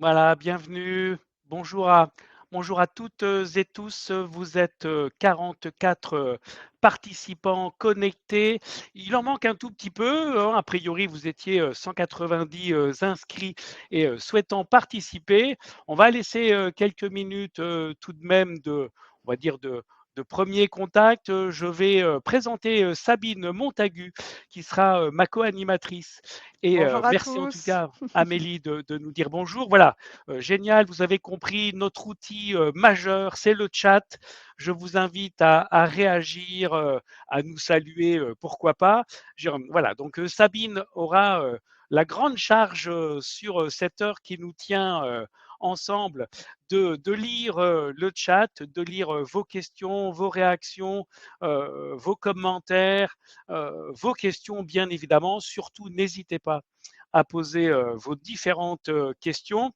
Voilà, bienvenue. Bonjour à, bonjour à toutes et tous. Vous êtes 44 participants connectés. Il en manque un tout petit peu, hein. A priori, vous étiez 190 inscrits et souhaitant participer. On va laisser quelques minutes tout de même on va dire de premier contact. Je vais présenter Sabine Montagu, qui sera ma co-animatrice. Et Bonjour à merci en tout tous. cas, Amélie, de nous dire bonjour. Voilà, génial, vous avez compris, notre outil majeur, c'est le chat. Je vous invite à réagir, à nous saluer, pourquoi pas. Voilà, donc Sabine aura la grande charge sur cette heure qui nous tient ensemble de lire le chat, de lire vos questions, vos réactions, vos commentaires, vos questions, bien évidemment. Surtout, n'hésitez pas à poser vos différentes questions.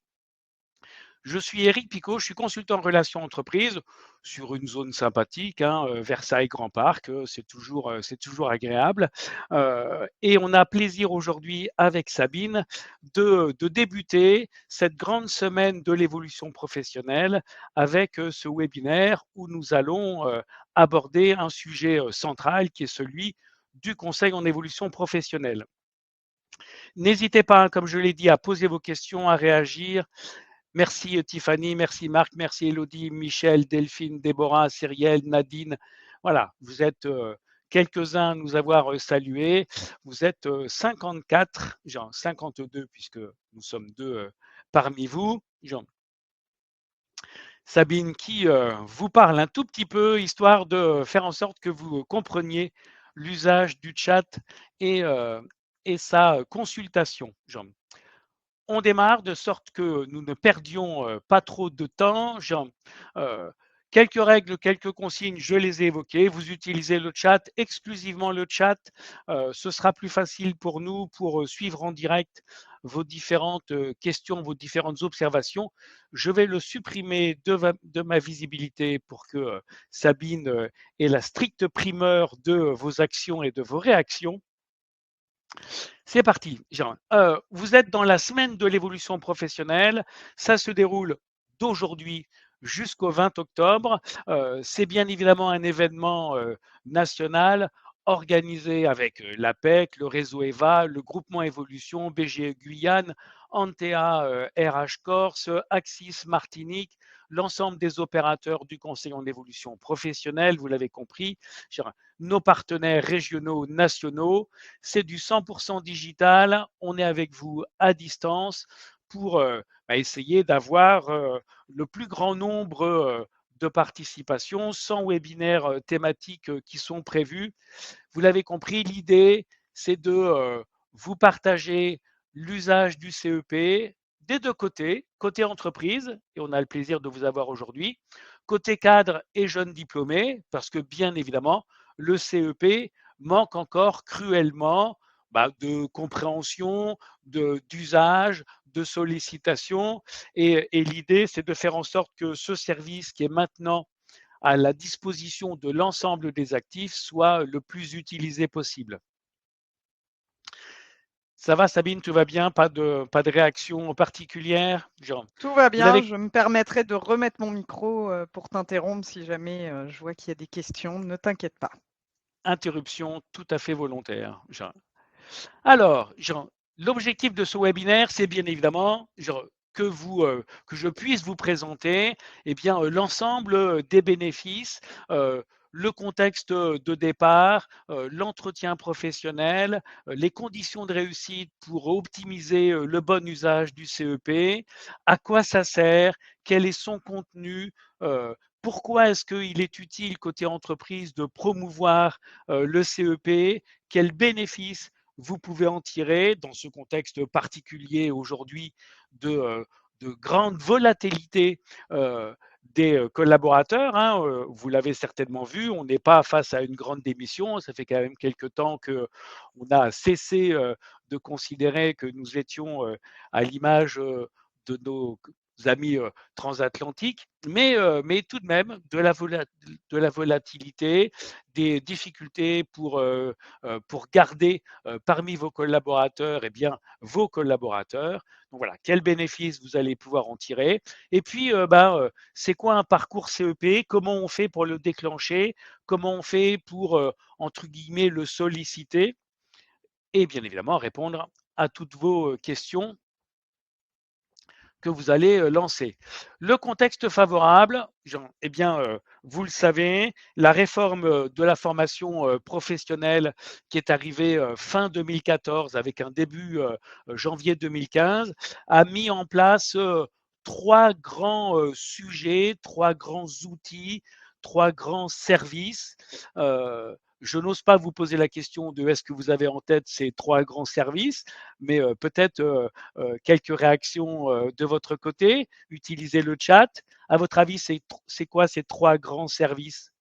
Je suis Éric Picot, je suis consultant en relations entreprises sur une zone sympathique, hein, Versailles Grand Parc, c'est toujours agréable. Et on a plaisir aujourd'hui avec Sabine de débuter cette grande semaine de l'évolution professionnelle avec ce webinaire où nous allons aborder un sujet central qui est celui du conseil en évolution professionnelle. N'hésitez pas, comme je l'ai dit, à poser vos questions, à réagir. Merci Tiffany, merci Marc, merci Elodie, Michel, Delphine, Déborah, Cyrielle, Nadine. Voilà, vous êtes quelques-uns à nous avoir salués. Vous êtes 54, genre 52 puisque nous sommes deux parmi vous. Genre, Sabine qui vous parle un tout petit peu, histoire de faire en sorte que vous compreniez l'usage du chat et, euh, et sa consultation. Genre, on démarre de sorte que nous ne perdions pas trop de temps. Euh, quelques règles, quelques consignes, je les ai évoquées. Vous utilisez le chat, exclusivement le chat. Ce sera plus facile pour nous pour suivre en direct vos différentes questions, vos différentes observations. Je vais le supprimer de ma visibilité pour que Sabine ait la stricte primeur de vos actions et de vos réactions. C'est parti. Jean. Vous êtes dans la semaine de l'évolution professionnelle. Ça se déroule d'aujourd'hui jusqu'au 20 octobre. C'est bien évidemment un événement national organisé avec l'APEC, le réseau EVA, le groupement Évolution, BGE Guyane, Antea RH Corse, Axis Martinique, l'ensemble des opérateurs du Conseil en évolution professionnelle, vous l'avez compris, nos partenaires régionaux, nationaux. C'est du 100% digital. On est avec vous à distance pour essayer d'avoir le plus grand nombre de participations, 100 webinaires thématiques qui sont prévus. Vous l'avez compris, l'idée, c'est de vous partager l'usage du CEP des deux côtés, côté entreprise, et on a le plaisir de vous avoir aujourd'hui, côté cadre et jeunes diplômés, parce que bien évidemment, le CEP manque encore cruellement de compréhension, d'usage, de sollicitation. Et l'idée, c'est de faire en sorte que ce service qui est maintenant à la disposition de l'ensemble des actifs soit le plus utilisé possible. Ça va, Sabine, tout va bien? Pas de réaction particulière? Genre, Tout va vous bien. l'avez Je me permettrai de remettre mon micro pour t'interrompre si jamais je vois qu'il y a des questions. Ne t'inquiète pas. interruption tout à fait volontaire. Genre. Alors, l'objectif de ce webinaire, c'est bien évidemment que je puisse vous présenter l'ensemble des bénéfices, le contexte de départ, l'entretien professionnel, les conditions de réussite pour optimiser le bon usage du CEP, à quoi ça sert, quel est son contenu, pourquoi est-ce qu'il est utile côté entreprise de promouvoir le CEP, quels bénéfices vous pouvez en tirer dans ce contexte particulier aujourd'hui de, de grande volatilité des collaborateurs. Hein. Vous l'avez certainement vu, on n'est pas face à une grande démission. Ça fait quand même quelques temps qu'on a cessé de considérer que nous étions à l'image de nos amis transatlantiques, mais tout de même de la volatilité, des difficultés pour garder parmi vos collaborateurs vos collaborateurs. Donc voilà, quels bénéfices vous allez pouvoir en tirer. Et puis, c'est quoi un parcours CEP? Comment on fait pour le déclencher? Comment on fait pour, entre guillemets, le solliciter? Et bien évidemment, répondre à toutes vos questions que vous allez lancer. Le contexte favorable, eh bien, vous le savez, la réforme de la formation professionnelle qui est arrivée fin 2014 avec un début janvier 2015 a mis en place trois grands sujets, trois grands outils, trois grands services. Je n'ose pas vous poser la question de est-ce que vous avez en tête ces trois grands services, mais peut-être quelques réactions de votre côté. Utilisez le chat. À votre avis, c'est quoi ces trois grands services?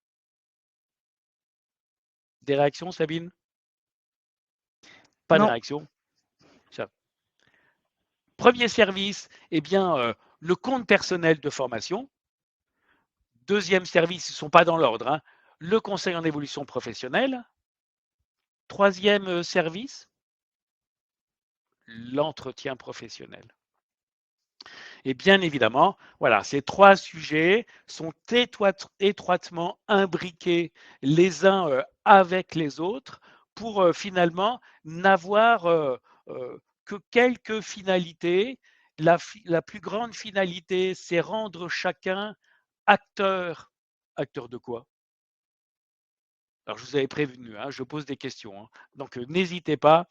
Des réactions, Sabine? Pas de Non. réaction. Premier service, eh bien, le compte personnel de formation. Deuxième service, ils ne sont pas dans l'ordre, hein, le conseil en évolution professionnelle. Troisième service, l'entretien professionnel. Et bien évidemment, voilà, ces trois sujets sont étroitement imbriqués les uns avec les autres pour finalement n'avoir que quelques finalités. La plus grande finalité, c'est rendre chacun acteur. Acteur de quoi? Alors, je vous avais prévenu, hein, je pose des questions. Hein. Donc, n'hésitez pas.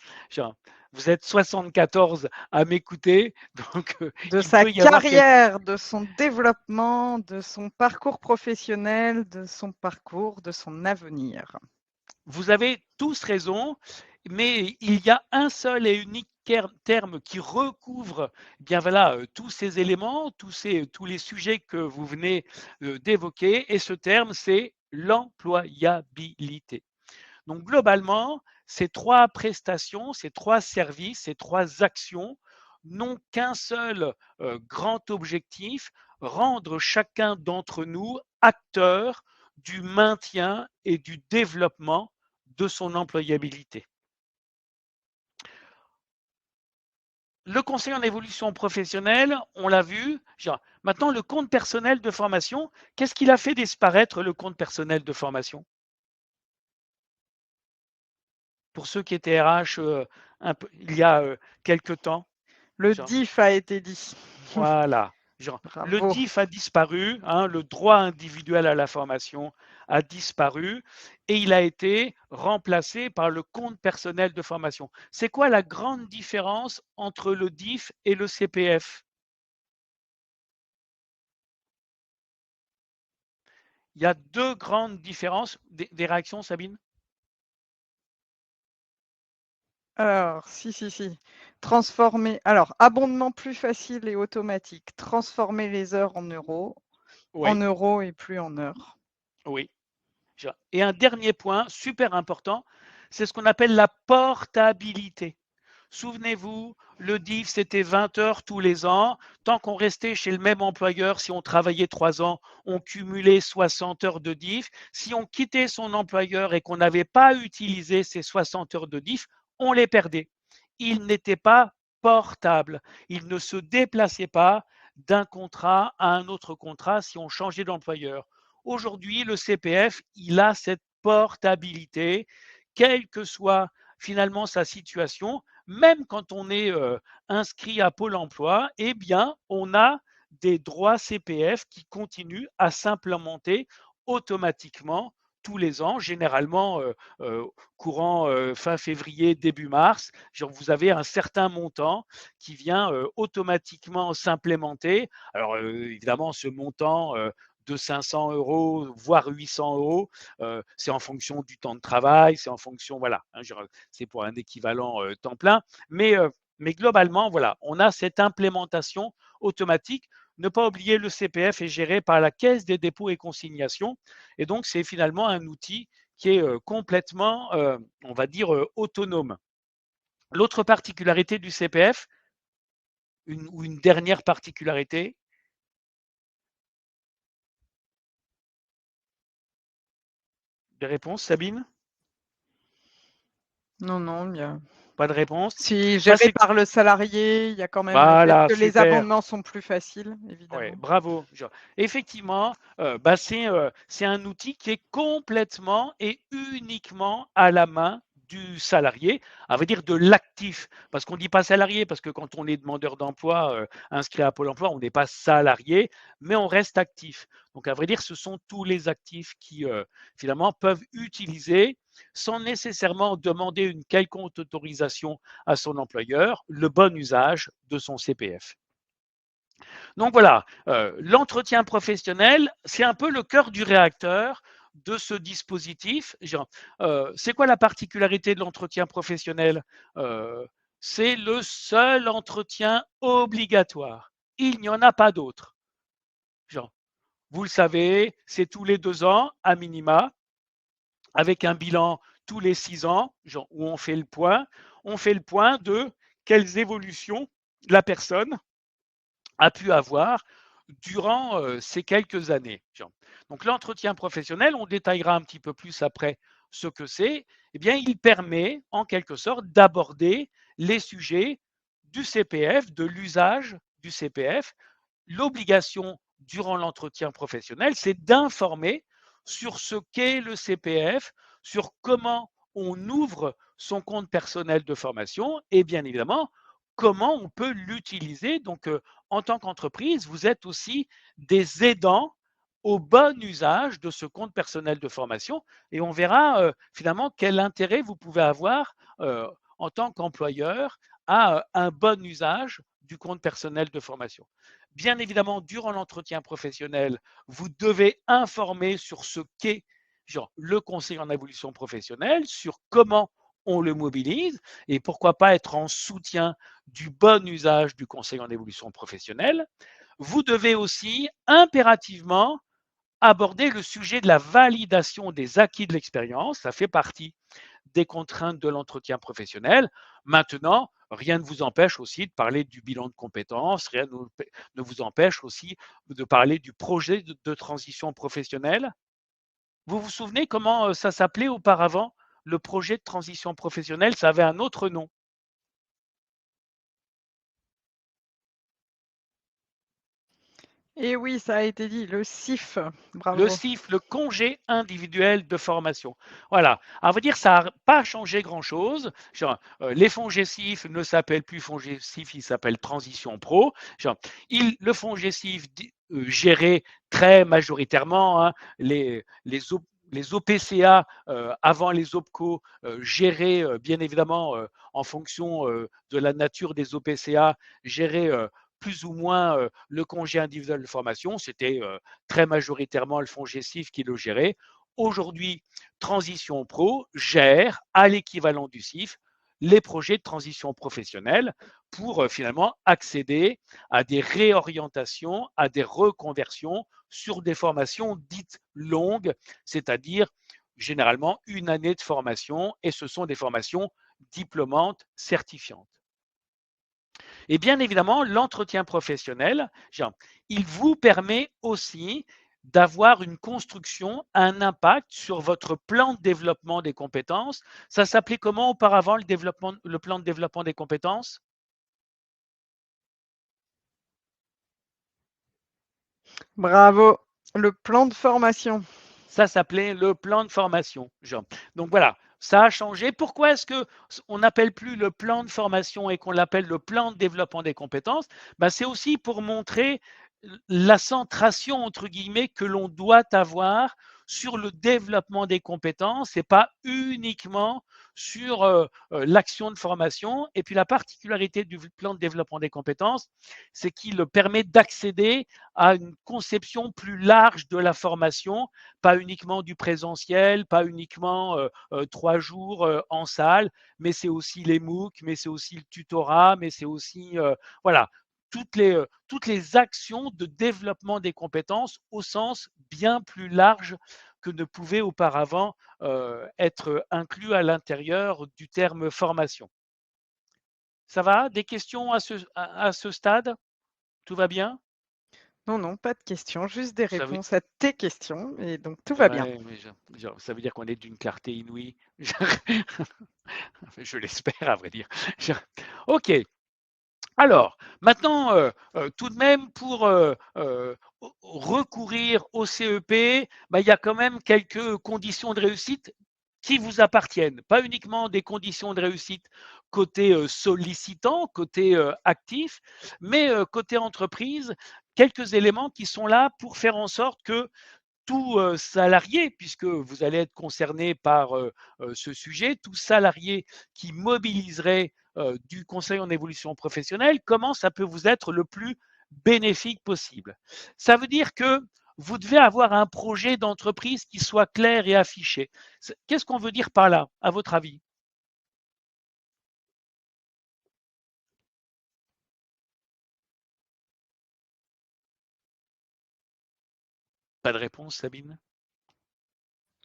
Vous êtes 74 à m'écouter. Donc, De il sa peut y avoir quelques... carrière, de son développement, de son parcours professionnel, de son parcours, de son avenir. Vous avez tous raison, mais il y a un seul et unique terme qui recouvre bien voilà, tous ces éléments, tous les sujets que vous venez d'évoquer, et ce terme, c'est l'employabilité. Donc globalement, ces trois prestations, ces trois services, ces trois actions n'ont qu'un seul grand objectif, rendre chacun d'entre nous acteur du maintien et du développement de son employabilité. Le conseil en évolution professionnelle, on l'a vu. Maintenant, le compte personnel de formation, qu'est-ce qu'il a fait disparaître le compte personnel de formation? Pour ceux qui étaient RH il y a quelque temps. Le DIF a été dit. Voilà. Le Bravo. DIF a disparu, hein, le droit individuel à la formation a disparu et il a été remplacé par le compte personnel de formation. C'est quoi la grande différence entre le DIF et le CPF? Il y a deux grandes différences. Des réactions, Sabine? Alors, si. Transformer. Alors, abondement plus facile et automatique. Transformer les heures en Oui, euros et plus en heures. oui. Et un dernier point super important, c'est ce qu'on appelle la portabilité. Souvenez-vous, le DIF, c'était 20 heures tous les ans. Tant qu'on restait chez le même employeur, si on travaillait 3 ans, on cumulait 60 heures de DIF. Si on quittait son employeur et qu'on n'avait pas utilisé ces 60 heures de DIF, on les perdait. Ils n'étaient pas portables. Ils ne se déplaçaient pas d'un contrat à un autre contrat si on changeait d'employeur. Aujourd'hui, le CPF, il a cette portabilité, quelle que soit finalement sa situation, même quand on est inscrit à Pôle emploi, eh bien, on a des droits CPF qui continuent à s'implémenter automatiquement tous les ans, généralement courant fin février, début mars. Vous avez un certain montant qui vient automatiquement s'implémenter. Alors évidemment, ce montant de 500 euros, voire 800 euros, c'est en fonction du temps de travail, c'est en fonction, voilà, hein, c'est pour un équivalent temps plein. Mais globalement, voilà, on a cette implémentation automatique. Ne pas oublier, le CPF est géré par la Caisse des dépôts et consignations. Et donc, c'est finalement un outil qui est complètement, on va dire, autonome. L'autre particularité du CPF, ou une dernière particularité, Des réponses, Sabine? Non, non, il y a Pas de réponse? si Bah, géré c'est par le salarié, il y a quand même le fait voilà, que les super. abondements sont plus faciles, Ouais, évidemment. bravo. Effectivement, bah, c'est un outil qui est complètement et uniquement à la main du salarié, à vrai dire de l'actif. Parce qu'on ne dit pas salarié, parce que quand on est demandeur d'emploi inscrit à Pôle emploi, on n'est pas salarié, mais on reste actif. Donc, à vrai dire, ce sont tous les actifs qui, finalement, peuvent utiliser, sans nécessairement demander une quelconque autorisation à son employeur, le bon usage de son CPF. Donc voilà, l'entretien professionnel, c'est un peu le cœur du réacteur de ce dispositif. C'est quoi la particularité de l'entretien professionnel? C'est le seul entretien obligatoire. Il n'y en a pas d'autre. Vous le savez, c'est tous les 2 ans à minima, avec un bilan tous les 6 ans, où on fait le point. On fait le point de quelles évolutions la personne a pu avoir durant ces quelques années. Donc l'entretien professionnel, on détaillera un petit peu plus après ce que c'est. Eh bien, il permet en quelque sorte d'aborder les sujets du CPF, de l'usage du CPF. L'obligation durant l'entretien professionnel, c'est d'informer sur ce qu'est le CPF, sur comment on ouvre son compte personnel de formation et bien évidemment comment on peut l'utiliser. Donc, en tant qu'entreprise, vous êtes aussi des aidants au bon usage de ce compte personnel de formation et on verra finalement quel intérêt vous pouvez avoir en tant qu'employeur à un bon usage du compte personnel de formation. Bien évidemment, durant l'entretien professionnel, vous devez informer sur ce qu'est le conseil en évolution professionnelle, sur comment on le mobilise et pourquoi pas être en soutien du bon usage du conseil en évolution professionnelle. Vous devez aussi impérativement aborder le sujet de la validation des acquis de l'expérience. Ça fait partie des contraintes de l'entretien professionnel. Maintenant, rien ne vous empêche aussi de parler du bilan de compétences, rien ne vous empêche aussi de parler du projet de transition professionnelle. Vous vous souvenez comment ça s'appelait auparavant, le projet de transition professionnelle? Ça avait un autre nom. Et oui, ça a été dit, le CIF, Le bravo. CIF, le congé individuel de formation. Voilà. À vrai dire, ça n'a pas changé grand-chose. Les FONGECIF ne s'appellent plus FONGECIF, ils s'appellent Transition Pro. Le FONGECIF gérait très majoritairement les OPCA avant les OPCO géraient bien évidemment en fonction de la nature des OPCA, géraient plus ou moins le congé individuel de formation. C'était très majoritairement le FONGECIF qui le gérait. Aujourd'hui, Transition Pro gère à l'équivalent du CIF les projets de transition professionnelle pour finalement accéder à des réorientations, à des reconversions sur des formations dites longues, c'est-à-dire généralement une année de formation et ce sont des formations diplômantes certifiantes. Et bien évidemment, l'entretien professionnel, il vous permet aussi d'avoir une construction, un impact sur votre plan de développement des compétences. Ça s'appelait comment auparavant le plan de développement des compétences? Bravo. Le plan de formation. Ça s'appelait le plan de formation. Donc voilà, ça a changé. Pourquoi est-ce qu'on n'appelle plus le plan de formation et qu'on l'appelle le plan de développement des compétences? C'est aussi pour montrer la centration, entre guillemets, que l'on doit avoir sur le développement des compétences et pas uniquement sur l'action de formation. Et puis la particularité du plan de développement des compétences, c'est qu'il permet d'accéder à une conception plus large de la formation, pas uniquement du présentiel, pas uniquement 3 jours en salle, mais c'est aussi les MOOC, mais c'est aussi le tutorat, mais c'est aussi voilà, toutes les actions de développement des compétences au sens bien plus large que ne pouvait auparavant être inclus à l'intérieur du terme formation. Ça va? Des questions à ce stade? Tout va bien? Non, non, pas de questions, juste des Ça veut, réponses à tes questions et donc tout va bien. ouais, mais ça veut dire qu'on est d'une clarté inouïe. Je l'espère, à vrai dire. Ok. Alors, maintenant, tout de même, pour recourir au CEP, bah, il y a quand même quelques conditions de réussite qui vous appartiennent. Pas uniquement des conditions de réussite côté sollicitant, côté actif, mais côté entreprise, quelques éléments qui sont là pour faire en sorte que tout salarié, puisque vous allez être concerné par ce sujet, tout salarié qui mobiliserait du conseil en évolution professionnelle, comment ça peut vous être le plus bénéfique possible. Ça veut dire que vous devez avoir un projet d'entreprise qui soit clair et affiché. Qu'est-ce qu'on veut dire par là, à votre avis? Pas de réponse, Sabine?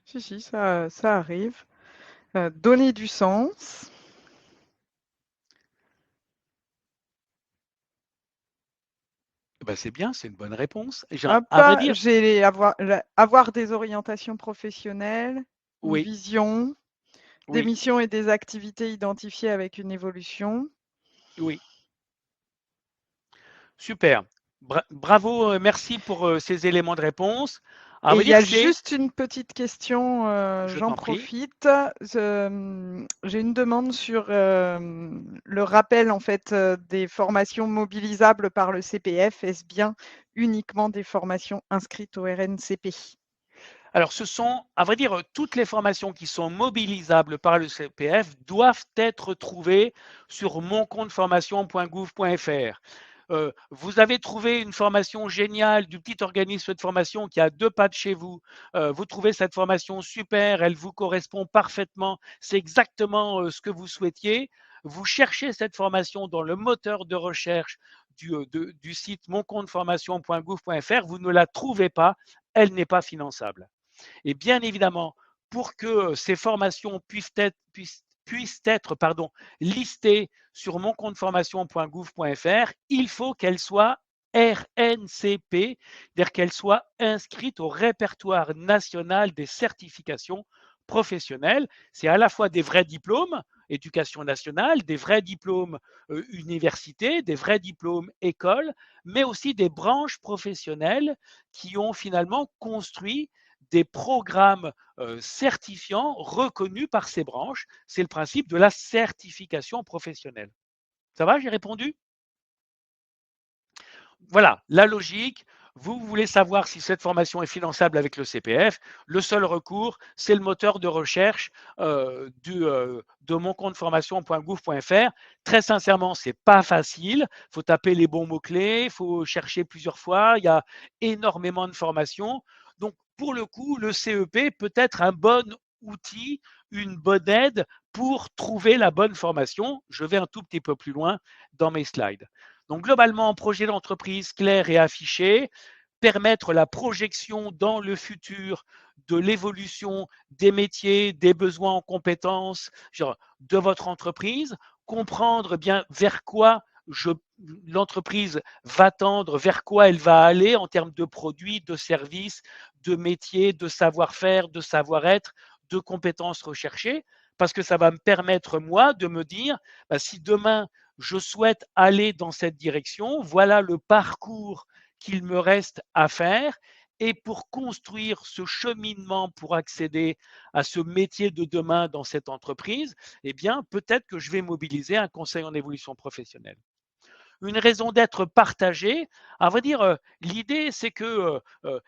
Si, si, ça arrive. Donner du sens. Ben, c'est bien, c'est une bonne réponse. Ah, À vrai pas, dire, j'ai avoir des orientations professionnelles, une oui, vision, des oui, missions et des activités identifiées avec une évolution. oui. Super. Bravo, merci pour ces éléments de réponse. À Et vrai il y dire, a c'est, juste une petite question, je j'en t'en prie. profite. J'ai une demande sur le rappel en fait des formations mobilisables par le CPF. Est-ce bien uniquement des formations inscrites au RNCP? Alors, ce sont, à vrai dire, toutes les formations qui sont mobilisables par le CPF doivent être trouvées sur moncompteformation.gouv.fr. Vous avez trouvé une formation géniale du petit organisme de formation qui a 2 pas de chez vous. Vous trouvez cette formation super, elle vous correspond parfaitement, c'est exactement ce que vous souhaitiez. Vous cherchez cette formation dans le moteur de recherche du site moncompteformation.gouv.fr, vous ne la trouvez pas, elle n'est pas finançable. Et bien évidemment, pour que ces formations puissent être listées sur moncompteformation.gouv.fr, il faut qu'elles soient RNCP, c'est-à-dire qu'elles soient inscrites au répertoire national des certifications professionnelles. C'est à la fois des vrais diplômes, éducation nationale, des vrais diplômes université, des vrais diplômes école, mais aussi des branches professionnelles qui ont finalement construit des programmes certifiants reconnus par ces branches. C'est le principe de la certification professionnelle. Ça va, j'ai répondu? Voilà, la logique. Vous voulez savoir si cette formation est finançable avec le CPF. Le seul recours, c'est le moteur de recherche de moncompteformation.gouv.fr. Très sincèrement, c'est pas facile. Il faut taper les bons mots-clés, il faut chercher plusieurs fois. Il y a énormément de formations. Donc, pour le coup, le CEP peut être un bon outil, une bonne aide pour trouver la bonne formation. Je vais un tout petit peu plus loin dans mes slides. Donc globalement, projet d'entreprise clair et affiché, permettre la projection dans le futur de l'évolution des métiers, des besoins en compétences de votre entreprise, comprendre bien vers quoi l'entreprise va tendre, vers quoi elle va aller en termes de produits, de services, de métiers, de savoir-faire, de savoir-être, de compétences recherchées, parce que ça va me permettre, moi, de me dire, bah, si demain, je souhaite aller dans cette direction, voilà le parcours qu'il me reste à faire. Et pour construire ce cheminement pour accéder à ce métier de demain dans cette entreprise, eh bien, peut-être que je vais mobiliser un conseil en évolution professionnelle. Une raison d'être partagée. À vrai dire, l'idée, c'est que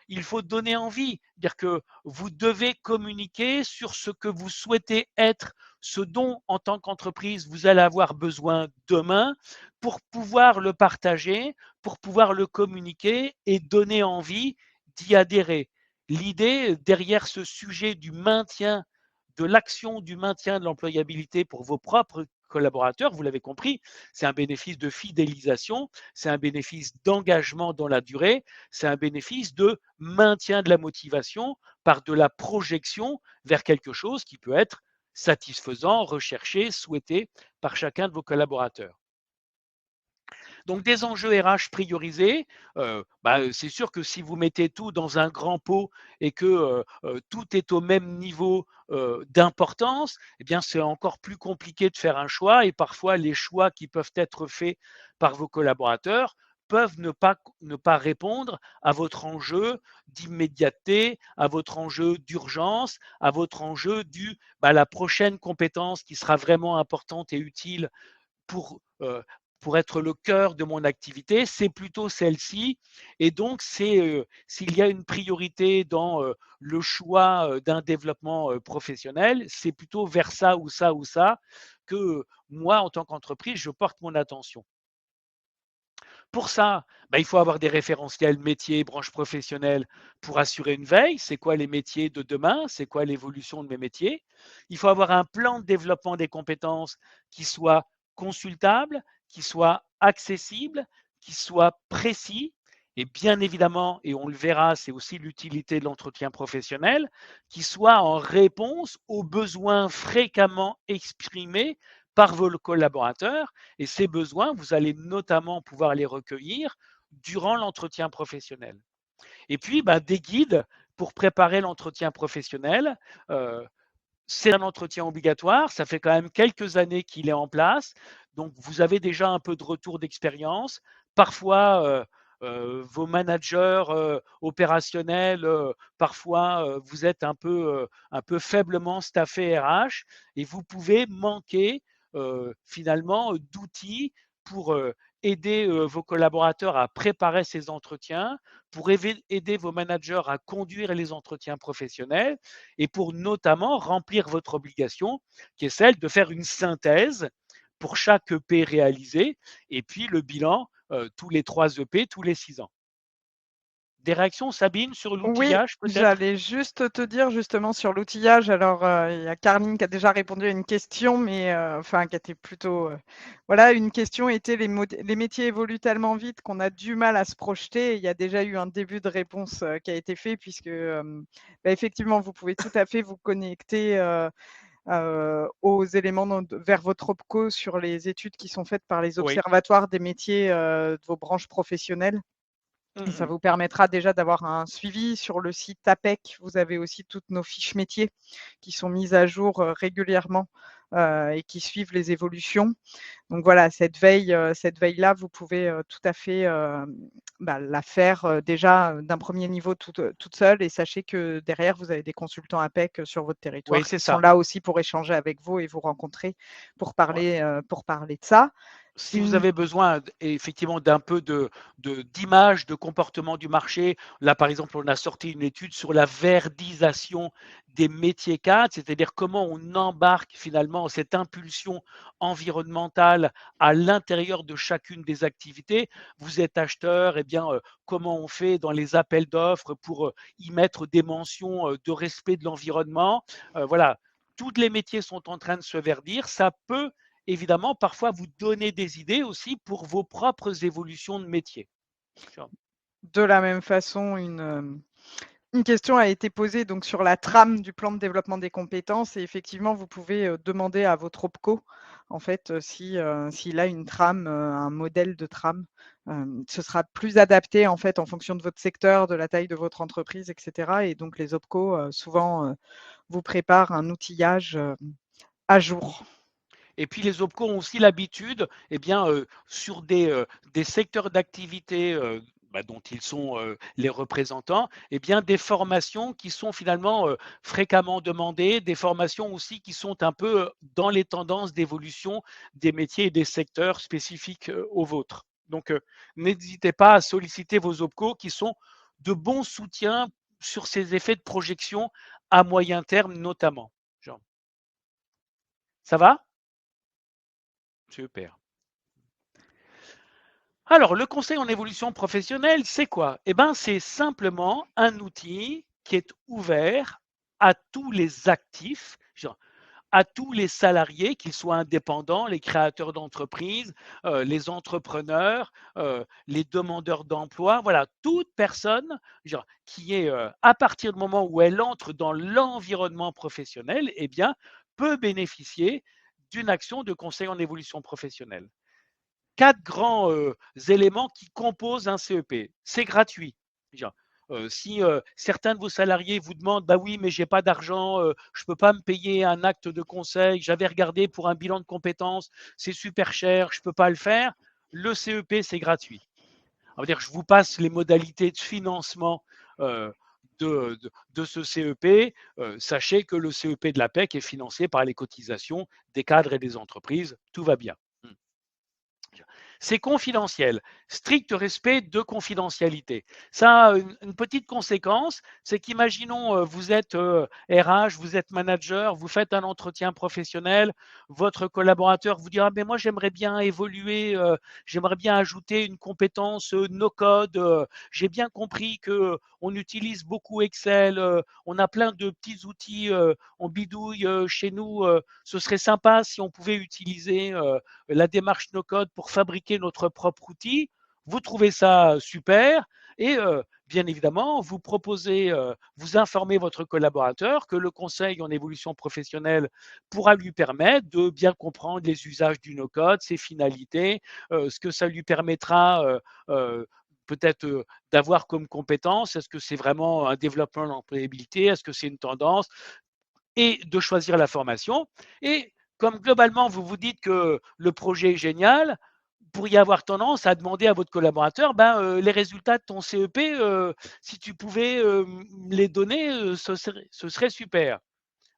il faut donner envie, dire que vous devez communiquer sur ce que vous souhaitez être, ce dont en tant qu'entreprise vous allez avoir besoin demain pour pouvoir le partager, pour pouvoir le communiquer et donner envie d'y adhérer. L'idée derrière ce sujet du maintien de l'action du maintien de l'employabilité pour vos propres collaborateurs, vous l'avez compris, c'est un bénéfice de fidélisation, c'est un bénéfice d'engagement dans la durée, c'est un bénéfice de maintien de la motivation par de la projection vers quelque chose qui peut être satisfaisant, recherché, souhaité par chacun de vos collaborateurs. Donc des enjeux RH priorisés, c'est sûr que si vous mettez tout dans un grand pot et que tout est au même niveau d'importance, eh bien c'est encore plus compliqué de faire un choix et parfois les choix qui peuvent être faits par vos collaborateurs peuvent ne pas répondre à votre enjeu d'immédiateté, à votre enjeu d'urgence, à votre enjeu la prochaine compétence qui sera vraiment importante et utile pour, euh, pour être le cœur de mon activité, c'est plutôt celle-ci. Et donc, s'il y a une priorité dans le choix d'un développement professionnel, c'est plutôt vers ça ou ça ou ça que moi, en tant qu'entreprise, je porte mon attention. Pour ça, il faut avoir des référentiels métiers, branches professionnelles pour assurer une veille. C'est quoi les métiers de demain? C'est quoi l'évolution de mes métiers? Il faut avoir un plan de développement des compétences qui soit consultable, qui soit accessible, qui soit précis. Et bien évidemment, et on le verra, c'est aussi l'utilité de l'entretien professionnel, qui soit en réponse aux besoins fréquemment exprimés par vos collaborateurs. Et ces besoins, vous allez notamment pouvoir les recueillir durant l'entretien professionnel. Et puis, des guides pour préparer l'entretien professionnel. C'est un entretien obligatoire, ça fait quand même quelques années qu'il est en place, donc vous avez déjà un peu de retour d'expérience. Parfois, vos managers opérationnels, parfois vous êtes un peu faiblement staffé RH et vous pouvez manquer finalement d'outils pour aider vos collaborateurs à préparer ces entretiens, pour aider vos managers à conduire les entretiens professionnels et pour notamment remplir votre obligation, qui est celle de faire une synthèse pour chaque EP réalisé, et puis le bilan tous les 3 EP, tous les 6 ans. Des réactions, Sabine, sur Oui, l'outillage peut-être? j'allais juste te dire justement sur l'outillage. Alors, il y a Carline qui a déjà répondu à une question, mais enfin qui était plutôt, voilà, une question était: «Les métiers évoluent tellement vite qu'on a du mal à se projeter». Il y a déjà eu un début de réponse, qui a été fait puisque, effectivement, vous pouvez tout à fait vous connecter, aux éléments vers votre OPCO sur les études qui sont faites par les Oui. observatoires des métiers, de vos branches professionnelles. Et ça Mmh. vous permettra déjà d'avoir un suivi sur le site APEC. Vous avez aussi toutes nos fiches métiers qui sont mises à jour, régulièrement, et qui suivent les évolutions. Donc voilà, cette veille-là, vous pouvez, tout à fait, la faire, déjà, d'un premier niveau toute seule et sachez que derrière, vous avez des consultants APEC, sur votre Oui, territoire c'est qui sont ça. là aussi pour échanger avec vous et vous rencontrer Ouais. pour parler de ça. Si vous Une avez besoin effectivement d'un peu d'image, de comportement du marché, là par exemple, on a sorti une étude sur la verdisation des métiers cadres, c'est-à-dire comment on embarque finalement cette impulsion environnementale à l'intérieur de chacune des activités. Vous êtes acheteur, et bien comment on fait dans les appels d'offres pour y mettre des mentions de respect de l'environnement. Voilà, tous les métiers sont en train de se verdir. Ça peut évidemment parfois vous donner des idées aussi pour vos propres évolutions de métier. de la même façon, une question a été posée donc sur la trame du plan de développement des compétences et effectivement, vous pouvez, demander à votre OPCO, en fait, s'il a une trame, un modèle de trame. Ce sera plus adapté, en fait, en fonction de votre secteur, de la taille de votre entreprise et cetera et donc les OPCO, souvent, vous préparent un outillage, à jour. Et puis les OPCO ont aussi l'habitude, eh bien, sur des secteurs d'activité dont ils sont les représentants, eh bien, des formations qui sont finalement fréquemment demandées, des formations aussi qui sont un peu dans les tendances d'évolution des métiers et des secteurs spécifiques aux vôtres. Donc, n'hésitez pas à solliciter vos OPCO qui sont de bons soutiens sur ces effets de projection à moyen terme notamment. Genre. Ça va? Super. Alors, le conseil en évolution professionnelle, c'est quoi? Eh bien, c'est simplement un outil qui est ouvert à tous les actifs, à tous les salariés, qu'ils soient indépendants, les créateurs d'entreprises, les entrepreneurs, les demandeurs d'emploi, voilà, toute personne qui est, à partir du moment où elle entre dans l'environnement professionnel, eh bien, peut bénéficier d'une action de conseil en évolution professionnelle. 4 grands éléments qui composent un CEP. C'est gratuit. Si certains de vos salariés vous demandent, bah oui, mais j'ai pas d'argent, je peux pas me payer un acte de conseil, j'avais regardé pour un bilan de compétences, c'est super cher, je peux pas le faire. Le CEP, c'est gratuit. Ça veut dire que je vous passe les modalités de financement euh, de ce CEP. Sachez que le CEP de l'APEC est financé par les cotisations des cadres et des entreprises. Tout va bien. C'est confidentiel, strict respect de confidentialité. Ça a une petite conséquence, c'est qu'imaginons vous êtes RH, vous êtes manager, vous faites un entretien professionnel, votre collaborateur vous dira mais moi j'aimerais bien évoluer, j'aimerais bien ajouter une compétence no code. J'ai bien compris que on utilise beaucoup Excel, on a plein de petits outils en bidouille chez nous. Ce serait sympa si on pouvait utiliser la démarche no-code pour fabriquer notre propre outil. Vous trouvez ça super et bien évidemment, vous proposez, vous informez votre collaborateur que le conseil en évolution professionnelle pourra lui permettre de bien comprendre les usages du no-code, ses finalités, ce que ça lui permettra peut-être d'avoir comme compétence. Est-ce que c'est vraiment un développement d'employabilité? Est-ce que c'est une tendance? Et de choisir la formation. Et comme globalement, vous vous dites que le projet est génial, vous pourriez avoir tendance à demander à votre collaborateur les résultats de ton CEP, si tu pouvais me les donner, ce serait super.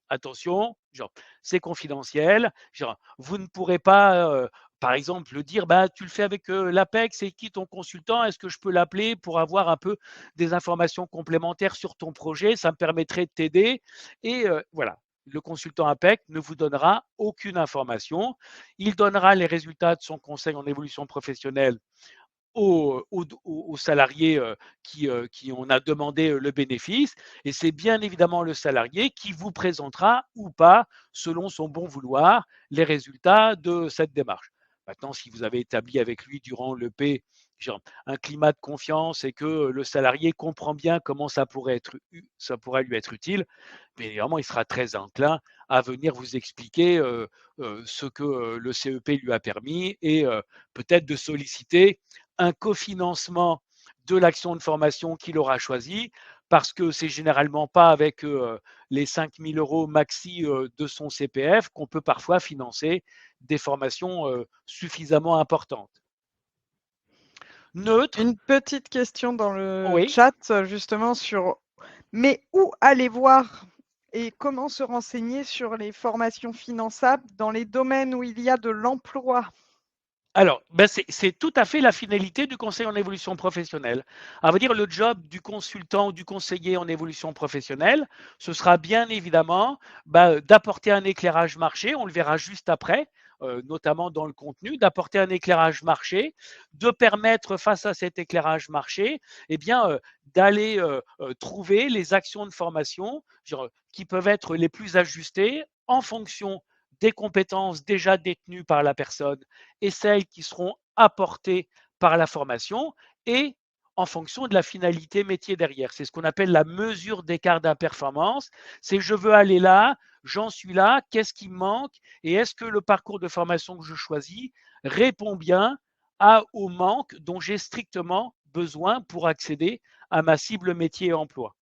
Attention, genre, c'est confidentiel. Genre, vous ne pourrez pas, par exemple, le dire, bah, tu le fais avec l'APEC, c'est qui ton consultant? Est-ce que je peux l'appeler pour avoir un peu des informations complémentaires sur ton projet? Ça me permettrait de t'aider. Et voilà, le consultant APEC ne vous donnera aucune information. Il donnera les résultats de son conseil en évolution professionnelle aux salariés qui en a demandé le bénéfice. Et c'est bien évidemment le salarié qui vous présentera ou pas, selon son bon vouloir, les résultats de cette démarche. Maintenant, si vous avez établi avec lui durant le P un climat de confiance et que le salarié comprend bien comment ça pourrait lui être utile, bien évidemment, il sera très enclin à venir vous expliquer ce que le CEP lui a permis et peut-être de solliciter un cofinancement de l'action de formation qu'il aura choisie, parce que c'est généralement pas avec les 5 000 euros maxi de son CPF qu'on peut parfois financer des formations suffisamment importantes. Neutre, Une petite question dans le oui. chat, justement sur mais où aller voir et comment se renseigner sur les formations finançables dans les domaines où il y a de l'emploi? Alors, c'est tout à fait la finalité du conseil en évolution professionnelle. À vrai dire, le job du consultant ou du conseiller en évolution professionnelle, ce sera bien évidemment d'apporter un éclairage marché, on le verra juste après, notamment dans le contenu, d'apporter un éclairage marché, de permettre face à cet éclairage marché, eh bien, d'aller trouver les actions de formation qui peuvent être les plus ajustées en fonction des compétences déjà détenues par la personne et celles qui seront apportées par la formation et en fonction de la finalité métier derrière. C'est ce qu'on appelle la mesure d'écart d'imperformance. C'est je veux aller là, j'en suis là, qu'est-ce qui me manque et est-ce que le parcours de formation que je choisis répond bien au manque dont j'ai strictement besoin pour accéder à ma cible métier et emploi.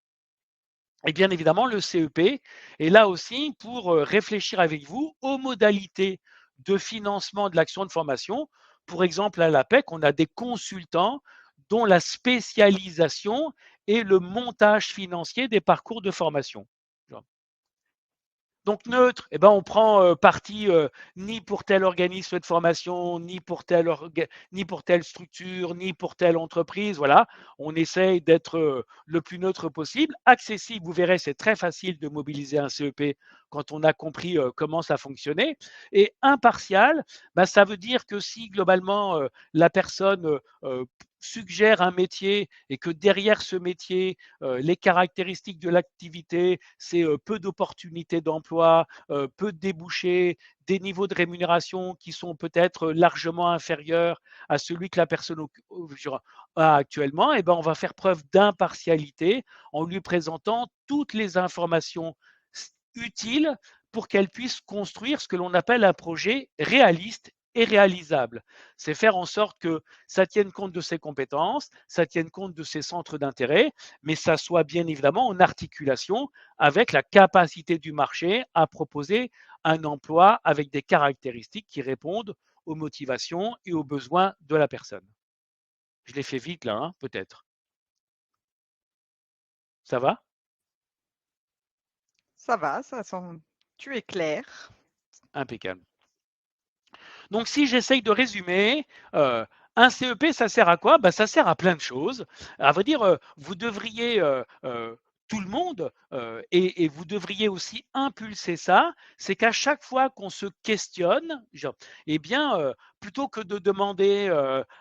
Et bien évidemment, le CEP est là aussi pour réfléchir avec vous aux modalités de financement de l'action de formation. Pour exemple, à l'APEC, on a des consultants dont la spécialisation est le montage financier des parcours de formation. Donc neutre, eh ben, on prend parti ni pour tel organisme de formation, ni pour telle structure, ni pour telle entreprise. Voilà, on essaye d'être le plus neutre possible. Accessible, vous verrez, c'est très facile de mobiliser un CEP quand on a compris comment ça fonctionnait. Et impartial, ça veut dire que si globalement la personne suggère un métier et que derrière ce métier, les caractéristiques de l'activité, c'est peu d'opportunités d'emploi, peu de débouchés, des niveaux de rémunération qui sont peut-être largement inférieurs à celui que la personne a actuellement, et ben on va faire preuve d'impartialité en lui présentant toutes les informations utiles pour qu'elle puisse construire ce que l'on appelle un projet réaliste et réalisable. C'est faire en sorte que ça tienne compte de ses compétences, ça tienne compte de ses centres d'intérêt, mais ça soit bien évidemment en articulation avec la capacité du marché à proposer un emploi avec des caractéristiques qui répondent aux motivations et aux besoins de la personne. Je l'ai fait vite là, hein, peut-être. Ça va? Ça va, ça semble. Tu es clair. Impeccable. Donc, si j'essaye de résumer, un CEP, ça sert à quoi? Ben, ça sert à plein de choses. À vrai dire, vous devriez, tout le monde, et vous devriez aussi impulser ça, c'est qu'à chaque fois qu'on se questionne, genre, eh bien, plutôt que de demander